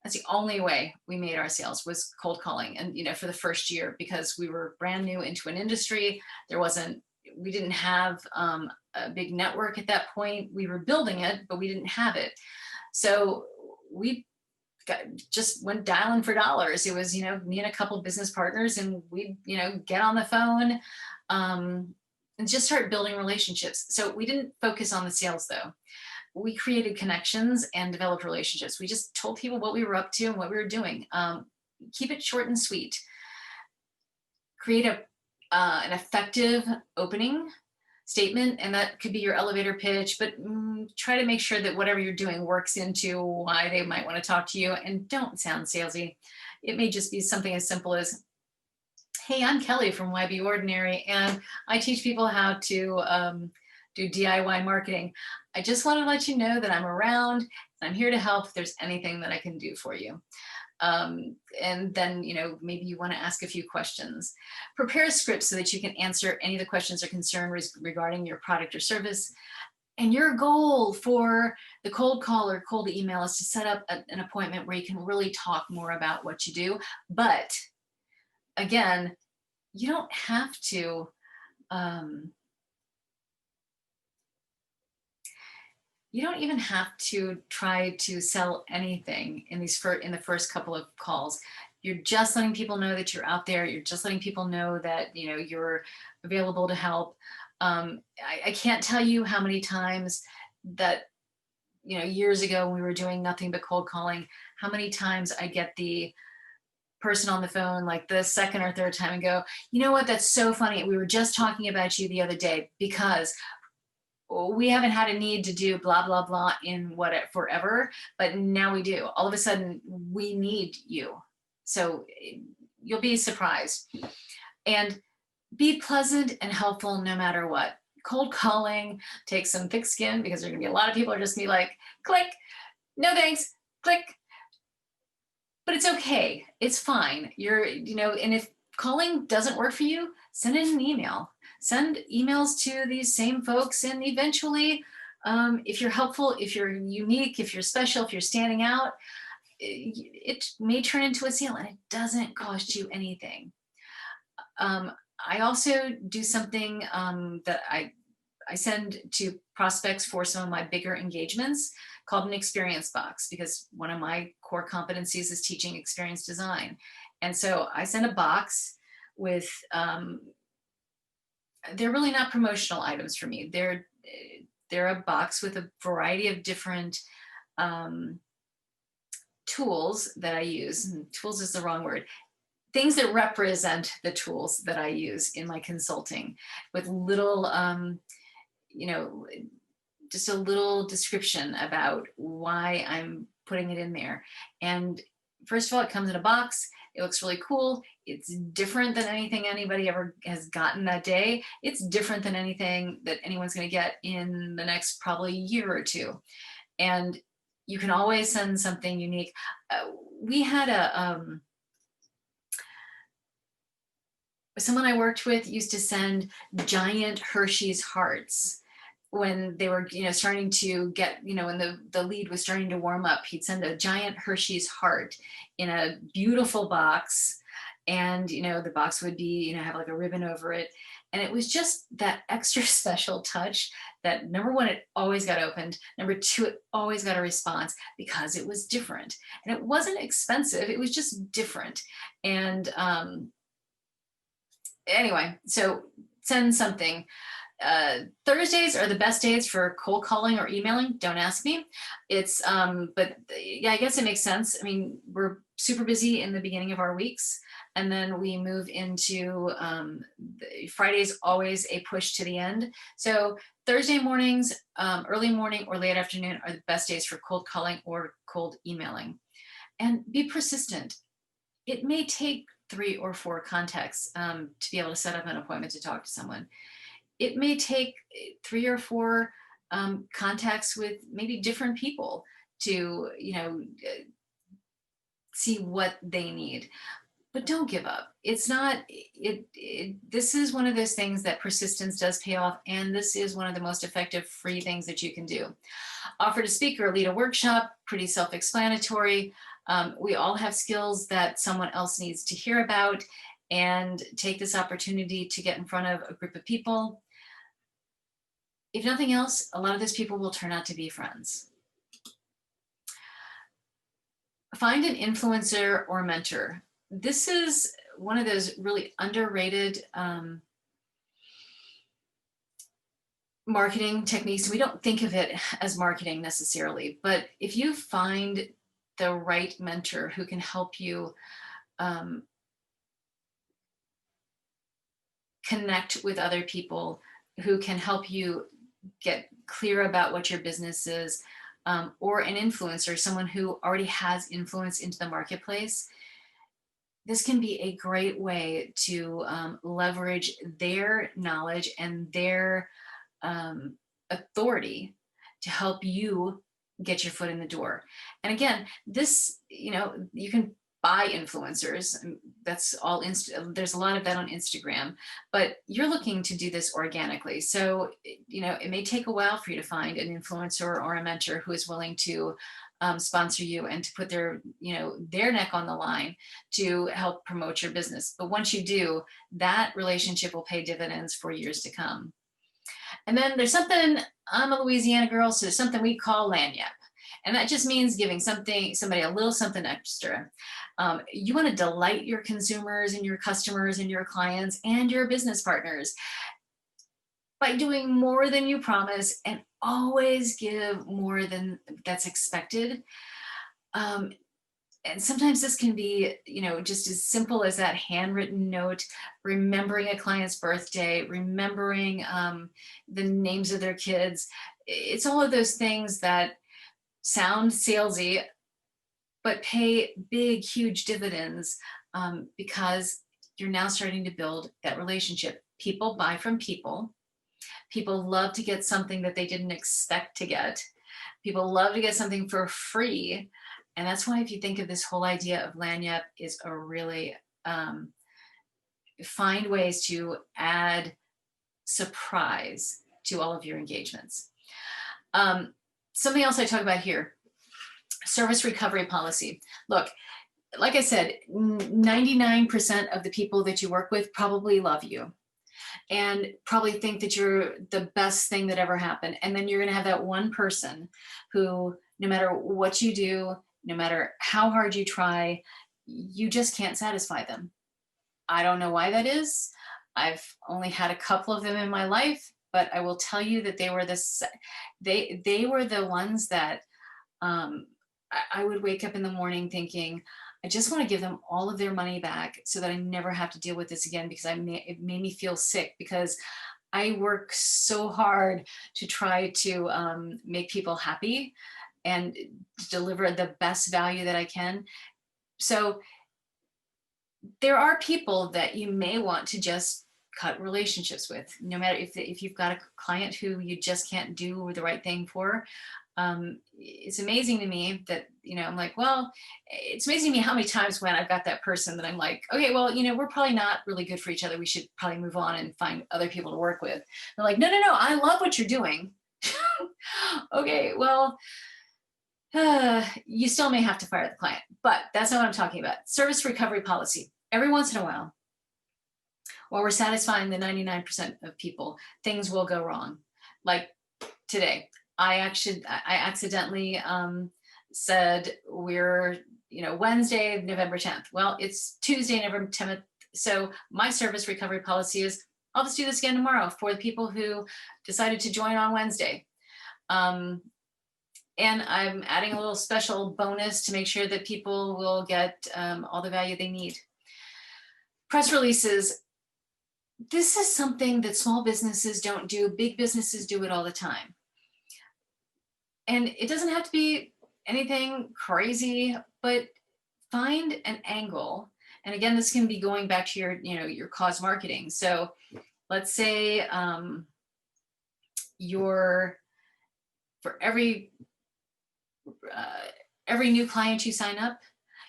that's the only way we made our sales, was cold calling. And, for the first year, because we were brand new into an industry, we didn't have a big network at that point. We were building it, but we didn't have it. So we just went dialing for dollars. It was, me and a couple of business partners, and we'd, get on the phone and just start building relationships. So we didn't focus on the sales though. We created connections and developed relationships. We just told people what we were up to and what we were doing. Keep it short and sweet. Create an effective opening statement, and that could be your elevator pitch, but try to make sure that whatever you're doing works into why they might want to talk to you, and don't sound salesy. It may just be something as simple as, hey, I'm Kelly from YB Ordinary, and I teach people how to do DIY marketing. I just want to let you know that I'm around, and I'm here to help if there's anything that I can do for you. And then, maybe you want to ask a few questions. Prepare a script so that you can answer any of the questions or concerns regarding your product or service. And your goal for the cold call or cold email is to set up an appointment where you can really talk more about what you do. But again, you don't have to, you don't even have to try to sell anything in the first couple of calls. You're just letting people know that you're out there. You're just letting people know that, you're available to help. I can't tell you how many times that, years ago when we were doing nothing but cold calling, how many times I get the, person on the phone like the second or third time and go, you know what, that's so funny. We were just talking about you the other day because we haven't had a need to do blah, blah, blah in forever, but now we do. All of a sudden we need you. So you'll be surprised. And be pleasant and helpful no matter what. Cold calling takes some thick skin because there's gonna be a lot of people are just gonna be like, click, no thanks, click. But it's okay, it's fine. And if calling doesn't work for you, send in an email. Send emails to these same folks, and eventually, if you're helpful, if you're unique, if you're special, if you're standing out, it may turn into a sale, and it doesn't cost you anything. I also do something that I send to prospects for some of my bigger engagements called an experience box, because one of my core competencies is teaching experience design. And so I send a box with, they're really not promotional items for me. They're a box with a variety of different tools that I use. And tools is the wrong word. Things that represent the tools that I use in my consulting, with little, just a little description about why I'm putting it in there. And first of all, it comes in a box. It looks really cool. It's different than anything anybody ever has gotten that day. It's different than anything that anyone's going to get in the next probably year or two. And you can always send something unique. We had someone I worked with used to send giant Hershey's hearts when they were, starting to get, when the lead was starting to warm up. He'd send a giant Hershey's heart in a beautiful box, and the box would be, have like a ribbon over it. And it was just that extra special touch that, number one, it always got opened. Number two, it always got a response because it was different. And it wasn't expensive. It was just different. And anyway, so send something. Thursdays are the best days for cold calling or emailing. Don't ask me. It's, but yeah, I guess it makes sense. I mean, we're super busy in the beginning of our weeks, and then we move into Friday's always a push to the end. So Thursday mornings, early morning or late afternoon are the best days for cold calling or cold emailing. And be persistent. It may take 3 or 4 contacts to be able to set up an appointment to talk to someone. It may take 3 or 4 contacts with maybe different people to, see what they need. But don't give up. It's not, this is one of those things that persistence does pay off. And this is one of the most effective free things that you can do. Offer to speak or lead a workshop, pretty self-explanatory. We all have skills that someone else needs to hear about, and take this opportunity to get in front of a group of people. If nothing else, a lot of those people will turn out to be friends. Find an influencer or mentor. This is one of those really underrated marketing techniques. We don't think of it as marketing necessarily, but if you find the right mentor who can help you connect with other people, who can help you get clear about what your business is, or an influencer, someone who already has influence into the marketplace, this can be a great way to leverage their knowledge and their authority to help you get your foot in the door. And again, this, you can buy influencers. That's all, there's a lot of that on Instagram, but you're looking to do this organically. So, it may take a while for you to find an influencer or a mentor who is willing to sponsor you and to put their neck on the line to help promote your business. But once you do, that relationship will pay dividends for years to come. And then there's something, I'm a Louisiana girl, so there's something we call LAGNIAPPE. And that just means giving somebody a little something extra. You want to delight your consumers and your customers and your clients and your business partners by doing more than you promise, and always give more than that's expected. And sometimes this can be, just as simple as that handwritten note, remembering a client's birthday, remembering the names of their kids. It's all of those things that sound salesy, but pay big, huge dividends, because you're now starting to build that relationship. People buy from people. People love to get something that they didn't expect to get. People love to get something for free. And that's why, if you think of this whole idea of lagniappe, is a really, find ways to add surprise to all of your engagements. Something else I talk about here, service recovery policy. Look, like I said, 99% of the people that you work with probably love you and probably think that you're the best thing that ever happened. And then you're going to have that one person who, no matter what you do, no matter how hard you try, you just can't satisfy them. I don't know why that is. I've only had a couple of them in my life, but I will tell you that they were they were the ones that, I would wake up in the morning thinking, I just want to give them all of their money back so that I never have to deal with this again, because it made me feel sick, because I work so hard to try to make people happy and deliver the best value that I can. So there are people that you may want to just cut relationships with, no matter if you've got a client who you just can't do the right thing for. It's amazing to me that, I'm like, well, it's amazing to me how many times when I've got that person that I'm like, okay, well, we're probably not really good for each other. We should probably move on and find other people to work with. They're like, no, I love what you're doing. Okay, well, you still may have to fire the client, but that's not what I'm talking about. Service recovery policy. Every once in a while we're satisfying the 99% of people, things will go wrong. Like today, I accidentally said we're, Wednesday, November 10th. Well, it's Tuesday, November 10th. So my service recovery policy is, I'll just do this again tomorrow for the people who decided to join on Wednesday. And I'm adding a little special bonus to make sure that people will get all the value they need. Press releases. This is something that small businesses don't do. Big businesses do it all the time. And it doesn't have to be anything crazy, but find an angle. And again, this can be going back to your cause marketing. So let's say for every new client you sign up,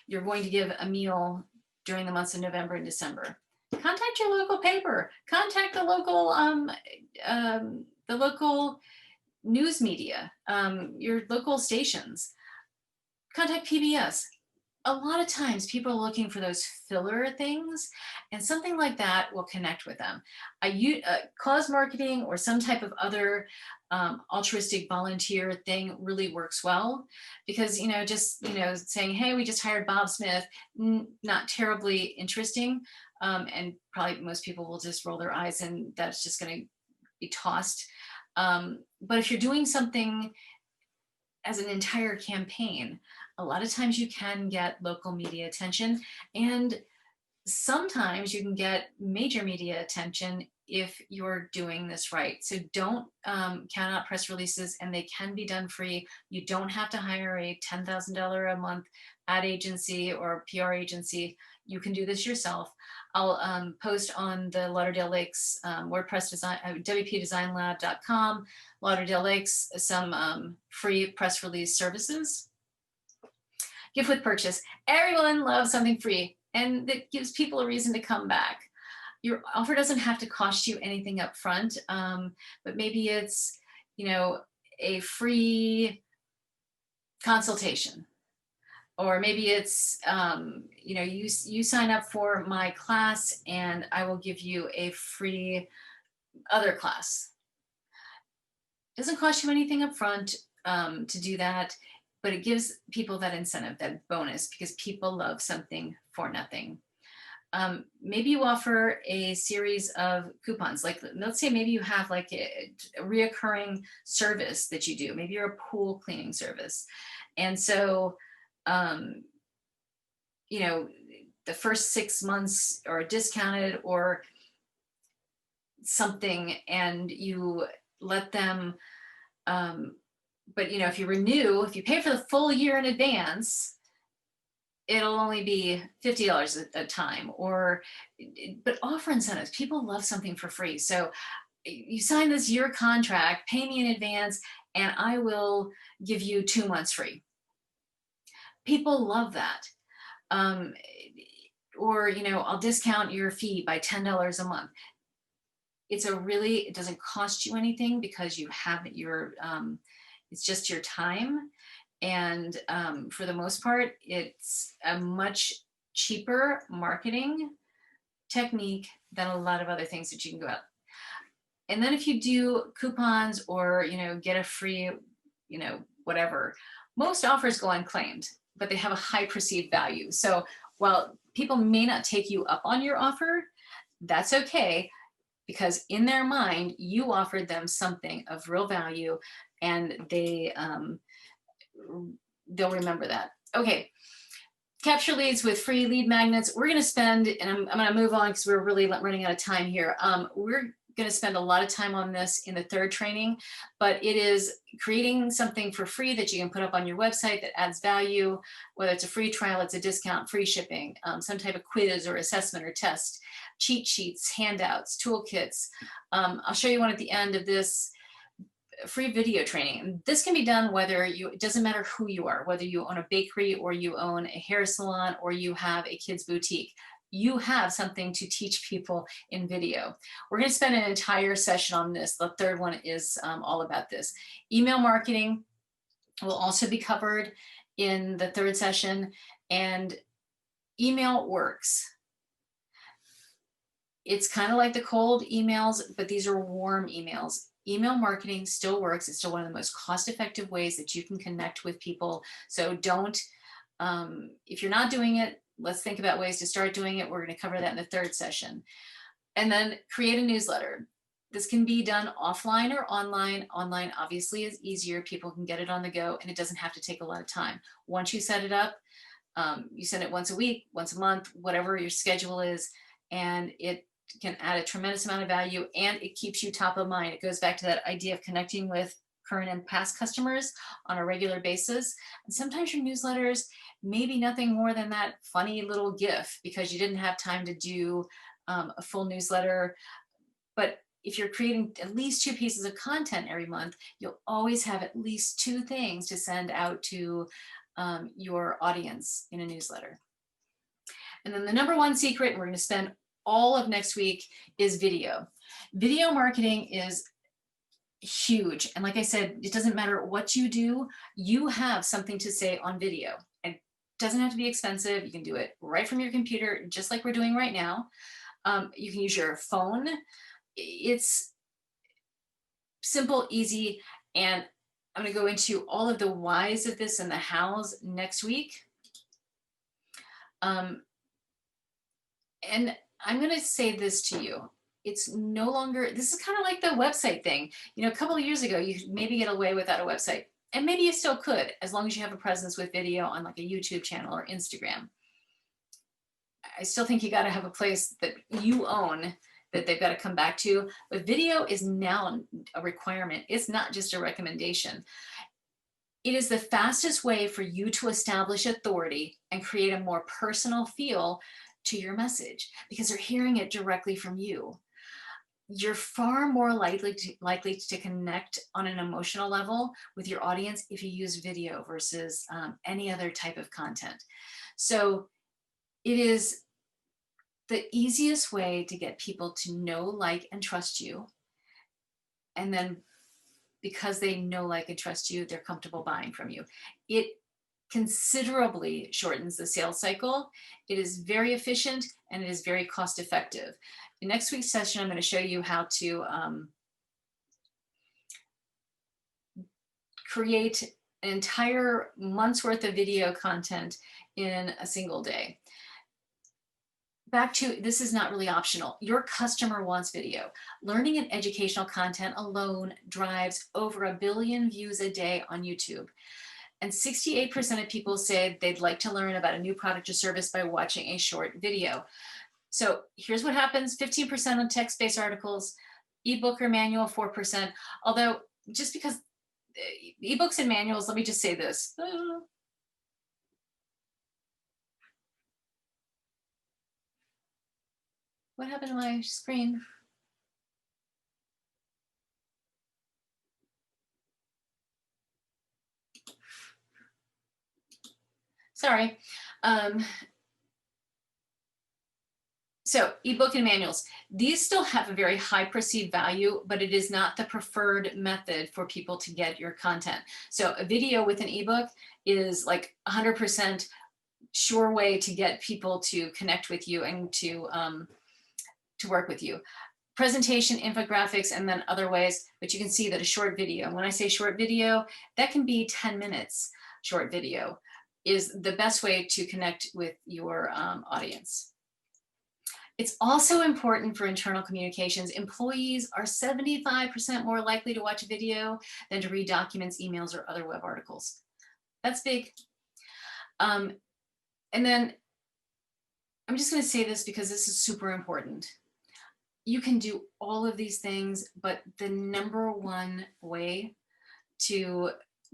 you're going to give a meal during the months of November and December. Contact your local paper. Contact the local news media, your local stations. Contact PBS. A lot of times people are looking for those filler things, and something like that will connect with them. Cause marketing or some type of other altruistic volunteer thing really works well, because just saying, hey, we just hired Bob Smith, not terribly interesting, and probably most people will just roll their eyes and that's just going to be tossed. But if you're doing something as an entire campaign, a lot of times you can get local media attention, and sometimes you can get major media attention if you're doing this right. So don't count out press releases, and they can be done free. You don't have to hire a $10,000 a month ad agency or PR agency. You can do this yourself. I'll post on the Lauderdale Lakes WordPress design, wpdesignlab.com, Lauderdale Lakes, some free press release services. Gift with purchase. Everyone loves something free, and that gives people a reason to come back. Your offer doesn't have to cost you anything up front, but maybe it's, a free consultation. Or maybe it's, you sign up for my class and I will give you a free other class. It doesn't cost you anything up front to do that, but it gives people that incentive, that bonus, because people love something for nothing. Maybe you offer a series of coupons. Like, let's say maybe you have like a reoccurring service that you do. Maybe you're a pool cleaning service. And so you know, the first 6 months or discounted or something, and you let them, but if you renew, if you pay for the full year in advance, it'll only be $50 a time, or, but offer incentives. People love something for free. So you sign this year contract, pay me in advance, and I will give you 2 months free. People love that. Or, I'll discount your fee by $10 a month. It doesn't cost you anything because you have it's just your time. And for the most part, it's a much cheaper marketing technique than a lot of other things that you can go out. And then if you do coupons or, get a free, whatever, most offers go unclaimed, but they have a high perceived value. So while people may not take you up on your offer, that's okay, because in their mind, you offered them something of real value, and they'll remember that. Okay. Capture leads with free lead magnets. We're going to spend, and I'm going to move on because we're really running out of time here. We're going to spend a lot of time on this in the third training, but it is creating something for free that you can put up on your website that adds value, whether it's a free trial, it's a discount, free shipping, some type of quiz or assessment or test, cheat sheets, handouts, toolkits. I'll show you one at the end of this free video training. This can be done it doesn't matter who you are, whether you own a bakery or you own a hair salon or you have a kids boutique. You have something to teach people in video. We're going to spend an entire session on this. The third one is all about this. Email marketing will also be covered in the third session, and email works. It's kind of like the cold emails, but these are warm emails. Email marketing still works. It's still one of the most cost-effective ways that you can connect with people. So if you're not doing it, let's think about ways to start doing it. We're going to cover that in the third session. And then create a newsletter. This can be done offline or online. Online obviously is easier. People can get it on the go, and it doesn't have to take a lot of time. Once you set it up, you send it once a week, once a month, whatever your schedule is, and it can add a tremendous amount of value, and it keeps you top of mind. It goes back to that idea of connecting with current and past customers on a regular basis. And sometimes your newsletters may be nothing more than that funny little GIF because you didn't have time to do a full newsletter. But if you're creating at least 2 pieces of content every month, you'll always have at least 2 things to send out to your audience in a newsletter. And then the number one secret, and we're going to spend all of next week, is video. Video marketing is huge. And like I said, it doesn't matter what you do, you have something to say on video. It doesn't have to be expensive. You can do it right from your computer, just like we're doing right now. You can use your phone. It's simple, easy, and I'm going to go into all of the whys of this and the hows next week. And I'm going to say this to you. It's no longer, this is kind of like the website thing. A couple of years ago, you could maybe get away without a website, and maybe you still could, as long as you have a presence with video on like a YouTube channel or Instagram. I still think you got to have a place that you own that they've got to come back to. But video is now a requirement. It's not just a recommendation. It is the fastest way for you to establish authority and create a more personal feel to your message, because they're hearing it directly from you. You're far more likely to connect on an emotional level with your audience if you use video versus any other type of content. So it is the easiest way to get people to know, like, and trust you. And then because they know, like, and trust you, they're comfortable buying from you. It considerably shortens the sales cycle. It is very efficient, and it is very cost effective. In next week's session, I'm going to show you how to create an entire month's worth of video content in a single day. Back to, this is not really optional. Your customer wants video. Learning and educational content alone drives over 1 billion views a day on YouTube. And 68% of people said they'd like to learn about a new product or service by watching a short video. So here's what happens: 15% on text-based articles, ebook or manual 4%. Although, just because ebooks and manuals, let me just say this. What happened to my screen? Sorry. So ebook and manuals, these still have a very high perceived value, but it is not the preferred method for people to get your content. So a video with an ebook is like 100% sure way to get people to connect with you and to work with you. Presentation, infographics, and then other ways, but you can see that a short video, and when I say short video, that can be 10 minutes short video, is the best way to connect with your audience. It's also important for internal communications. Employees are 75% more likely to watch a video than to read documents, emails, or other web articles. That's big. And then I'm just going to say this because this is super important. You can do all of these things, but the number one way to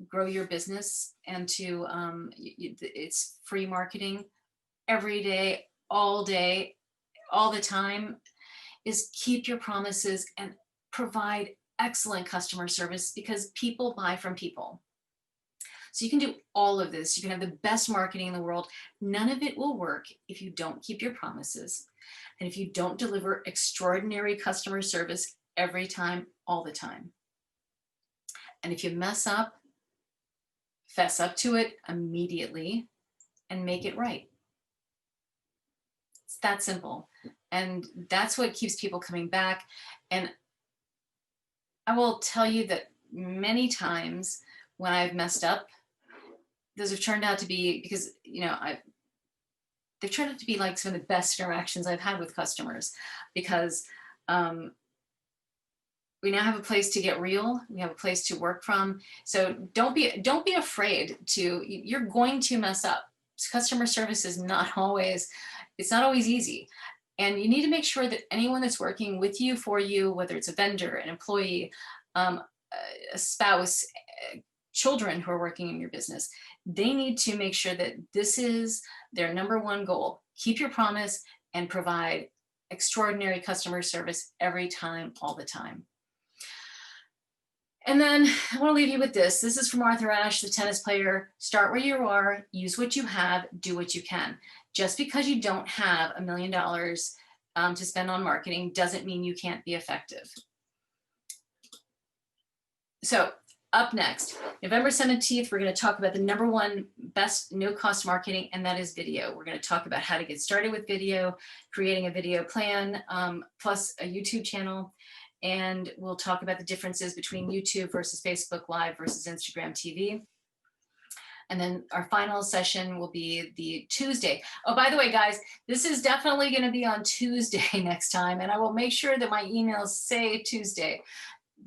grow your business and to, it's free marketing every day, all the time, is keep your promises and provide excellent customer service, because people buy from people. So you can do all of this. You can have the best marketing in the world. None of it will work if you don't keep your promises and if you don't deliver extraordinary customer service every time, all the time. And if you mess up, fess up to it immediately and make it right. It's that simple. And that's what keeps people coming back. And I will tell you that many times when I've messed up, those have turned out to be, because, you know, they've turned out to be like some of the best interactions I've had with customers, because we now have a place to get real. We have a place to work from. So don't be afraid to, you're going to mess up. Customer service is not always, it's not always easy. And you need to make sure that anyone that's working with you, for you, whether it's a vendor, an employee, a spouse, children who are working in your business, they need to make sure that this is their number one goal. Keep your promise and provide extraordinary customer service every time, all the time. And then I want to leave you with this. This is from Arthur Ashe, the tennis player. Start where you are, use what you have, do what you can. Just because you don't have $1 million to spend on marketing doesn't mean you can't be effective. So up next, November 17th, we're going to talk about the number one best no-cost marketing, and that is video. We're going to talk about how to get started with video, creating a video plan, plus a YouTube channel. And we'll talk about the differences between YouTube versus Facebook Live versus Instagram TV. And then our final session will be the Tuesday. Oh, by the way, guys, this is definitely going to be on Tuesday next time. And I will make sure that my emails say Tuesday.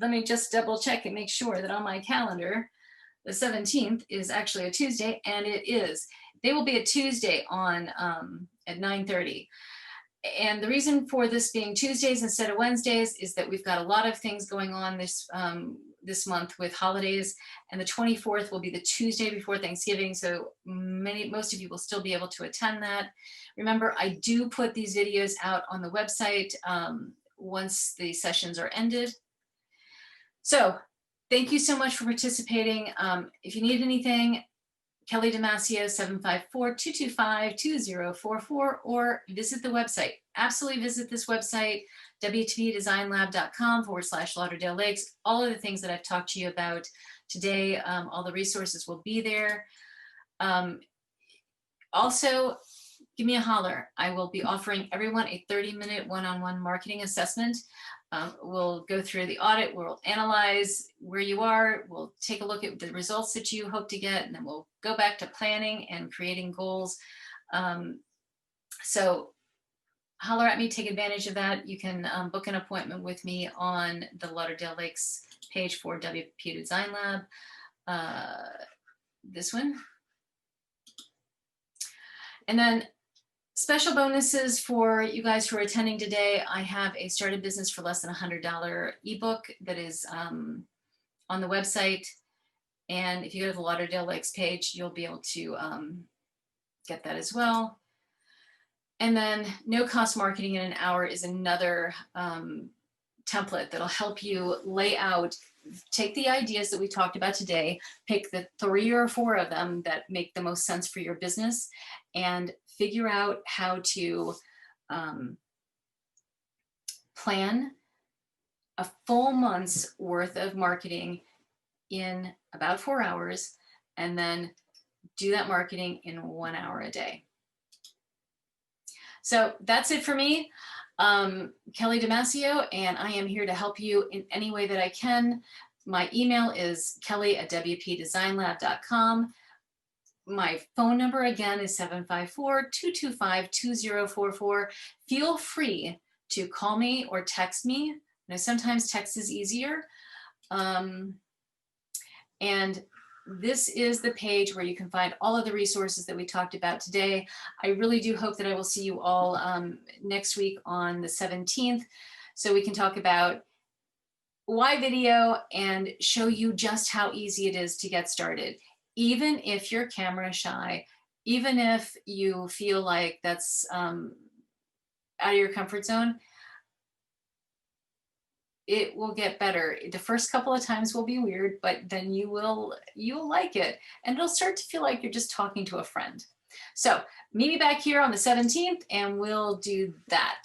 Let me just double check and make sure that on my calendar, the 17th is actually a Tuesday, and it is. They will be a Tuesday on at 9:30. And the reason for this being Tuesdays instead of Wednesdays is that we've got a lot of things going on this month with holidays, and the 24th will be the Tuesday before Thanksgiving. So most of you will still be able to attend that. Remember, I do put these videos out on the website once the sessions are ended. So thank you so much for participating. If you need anything, Kelly Damasio, 754-225-2044, or visit the website. Absolutely visit this website, wtdesignlab.com/Lauderdale Lakes. All of the things that I've talked to you about today, all the resources will be there. Also, give me a holler. I will be offering everyone a 30-minute one-on-one marketing assessment. We'll go through the audit, we'll analyze where you are, we'll take a look at the results that you hope to get, and then we'll go back to planning and creating goals. So holler at me, take advantage of that. You can book an appointment with me on the Lauderdale Lakes page for WP Design Lab. this one. And then special bonuses for you guys who are attending today. I have a Start a Business for Less than $100 ebook that is on the website. And if you go to the Lauderdale Lakes page, you'll be able to get that as well. And then No Cost Marketing in an Hour is another template that'll help you lay out, take the ideas that we talked about today, pick the 3 or 4 of them that make the most sense for your business, and figure out how to plan a full month's worth of marketing in about 4 hours, and then do that marketing in 1 hour a day. So that's it for me. Kelly Damasio, and I am here to help you in any way that I can. My email is kelly@wpdesignlab.com. My phone number again is 754-225-2044. Feel free to call me or text me. Now, sometimes text is easier. And this is the page where you can find all of the resources that we talked about today. I really do hope that I will see you all next week on the 17th, so we can talk about why video and show you just how easy it is to get started. Even if you're camera shy, even if you feel like that's out of your comfort zone, it will get better. The first couple of times will be weird, but then you'll like it, and it'll start to feel like you're just talking to a friend. So meet me back here on the 17th, and we'll do that.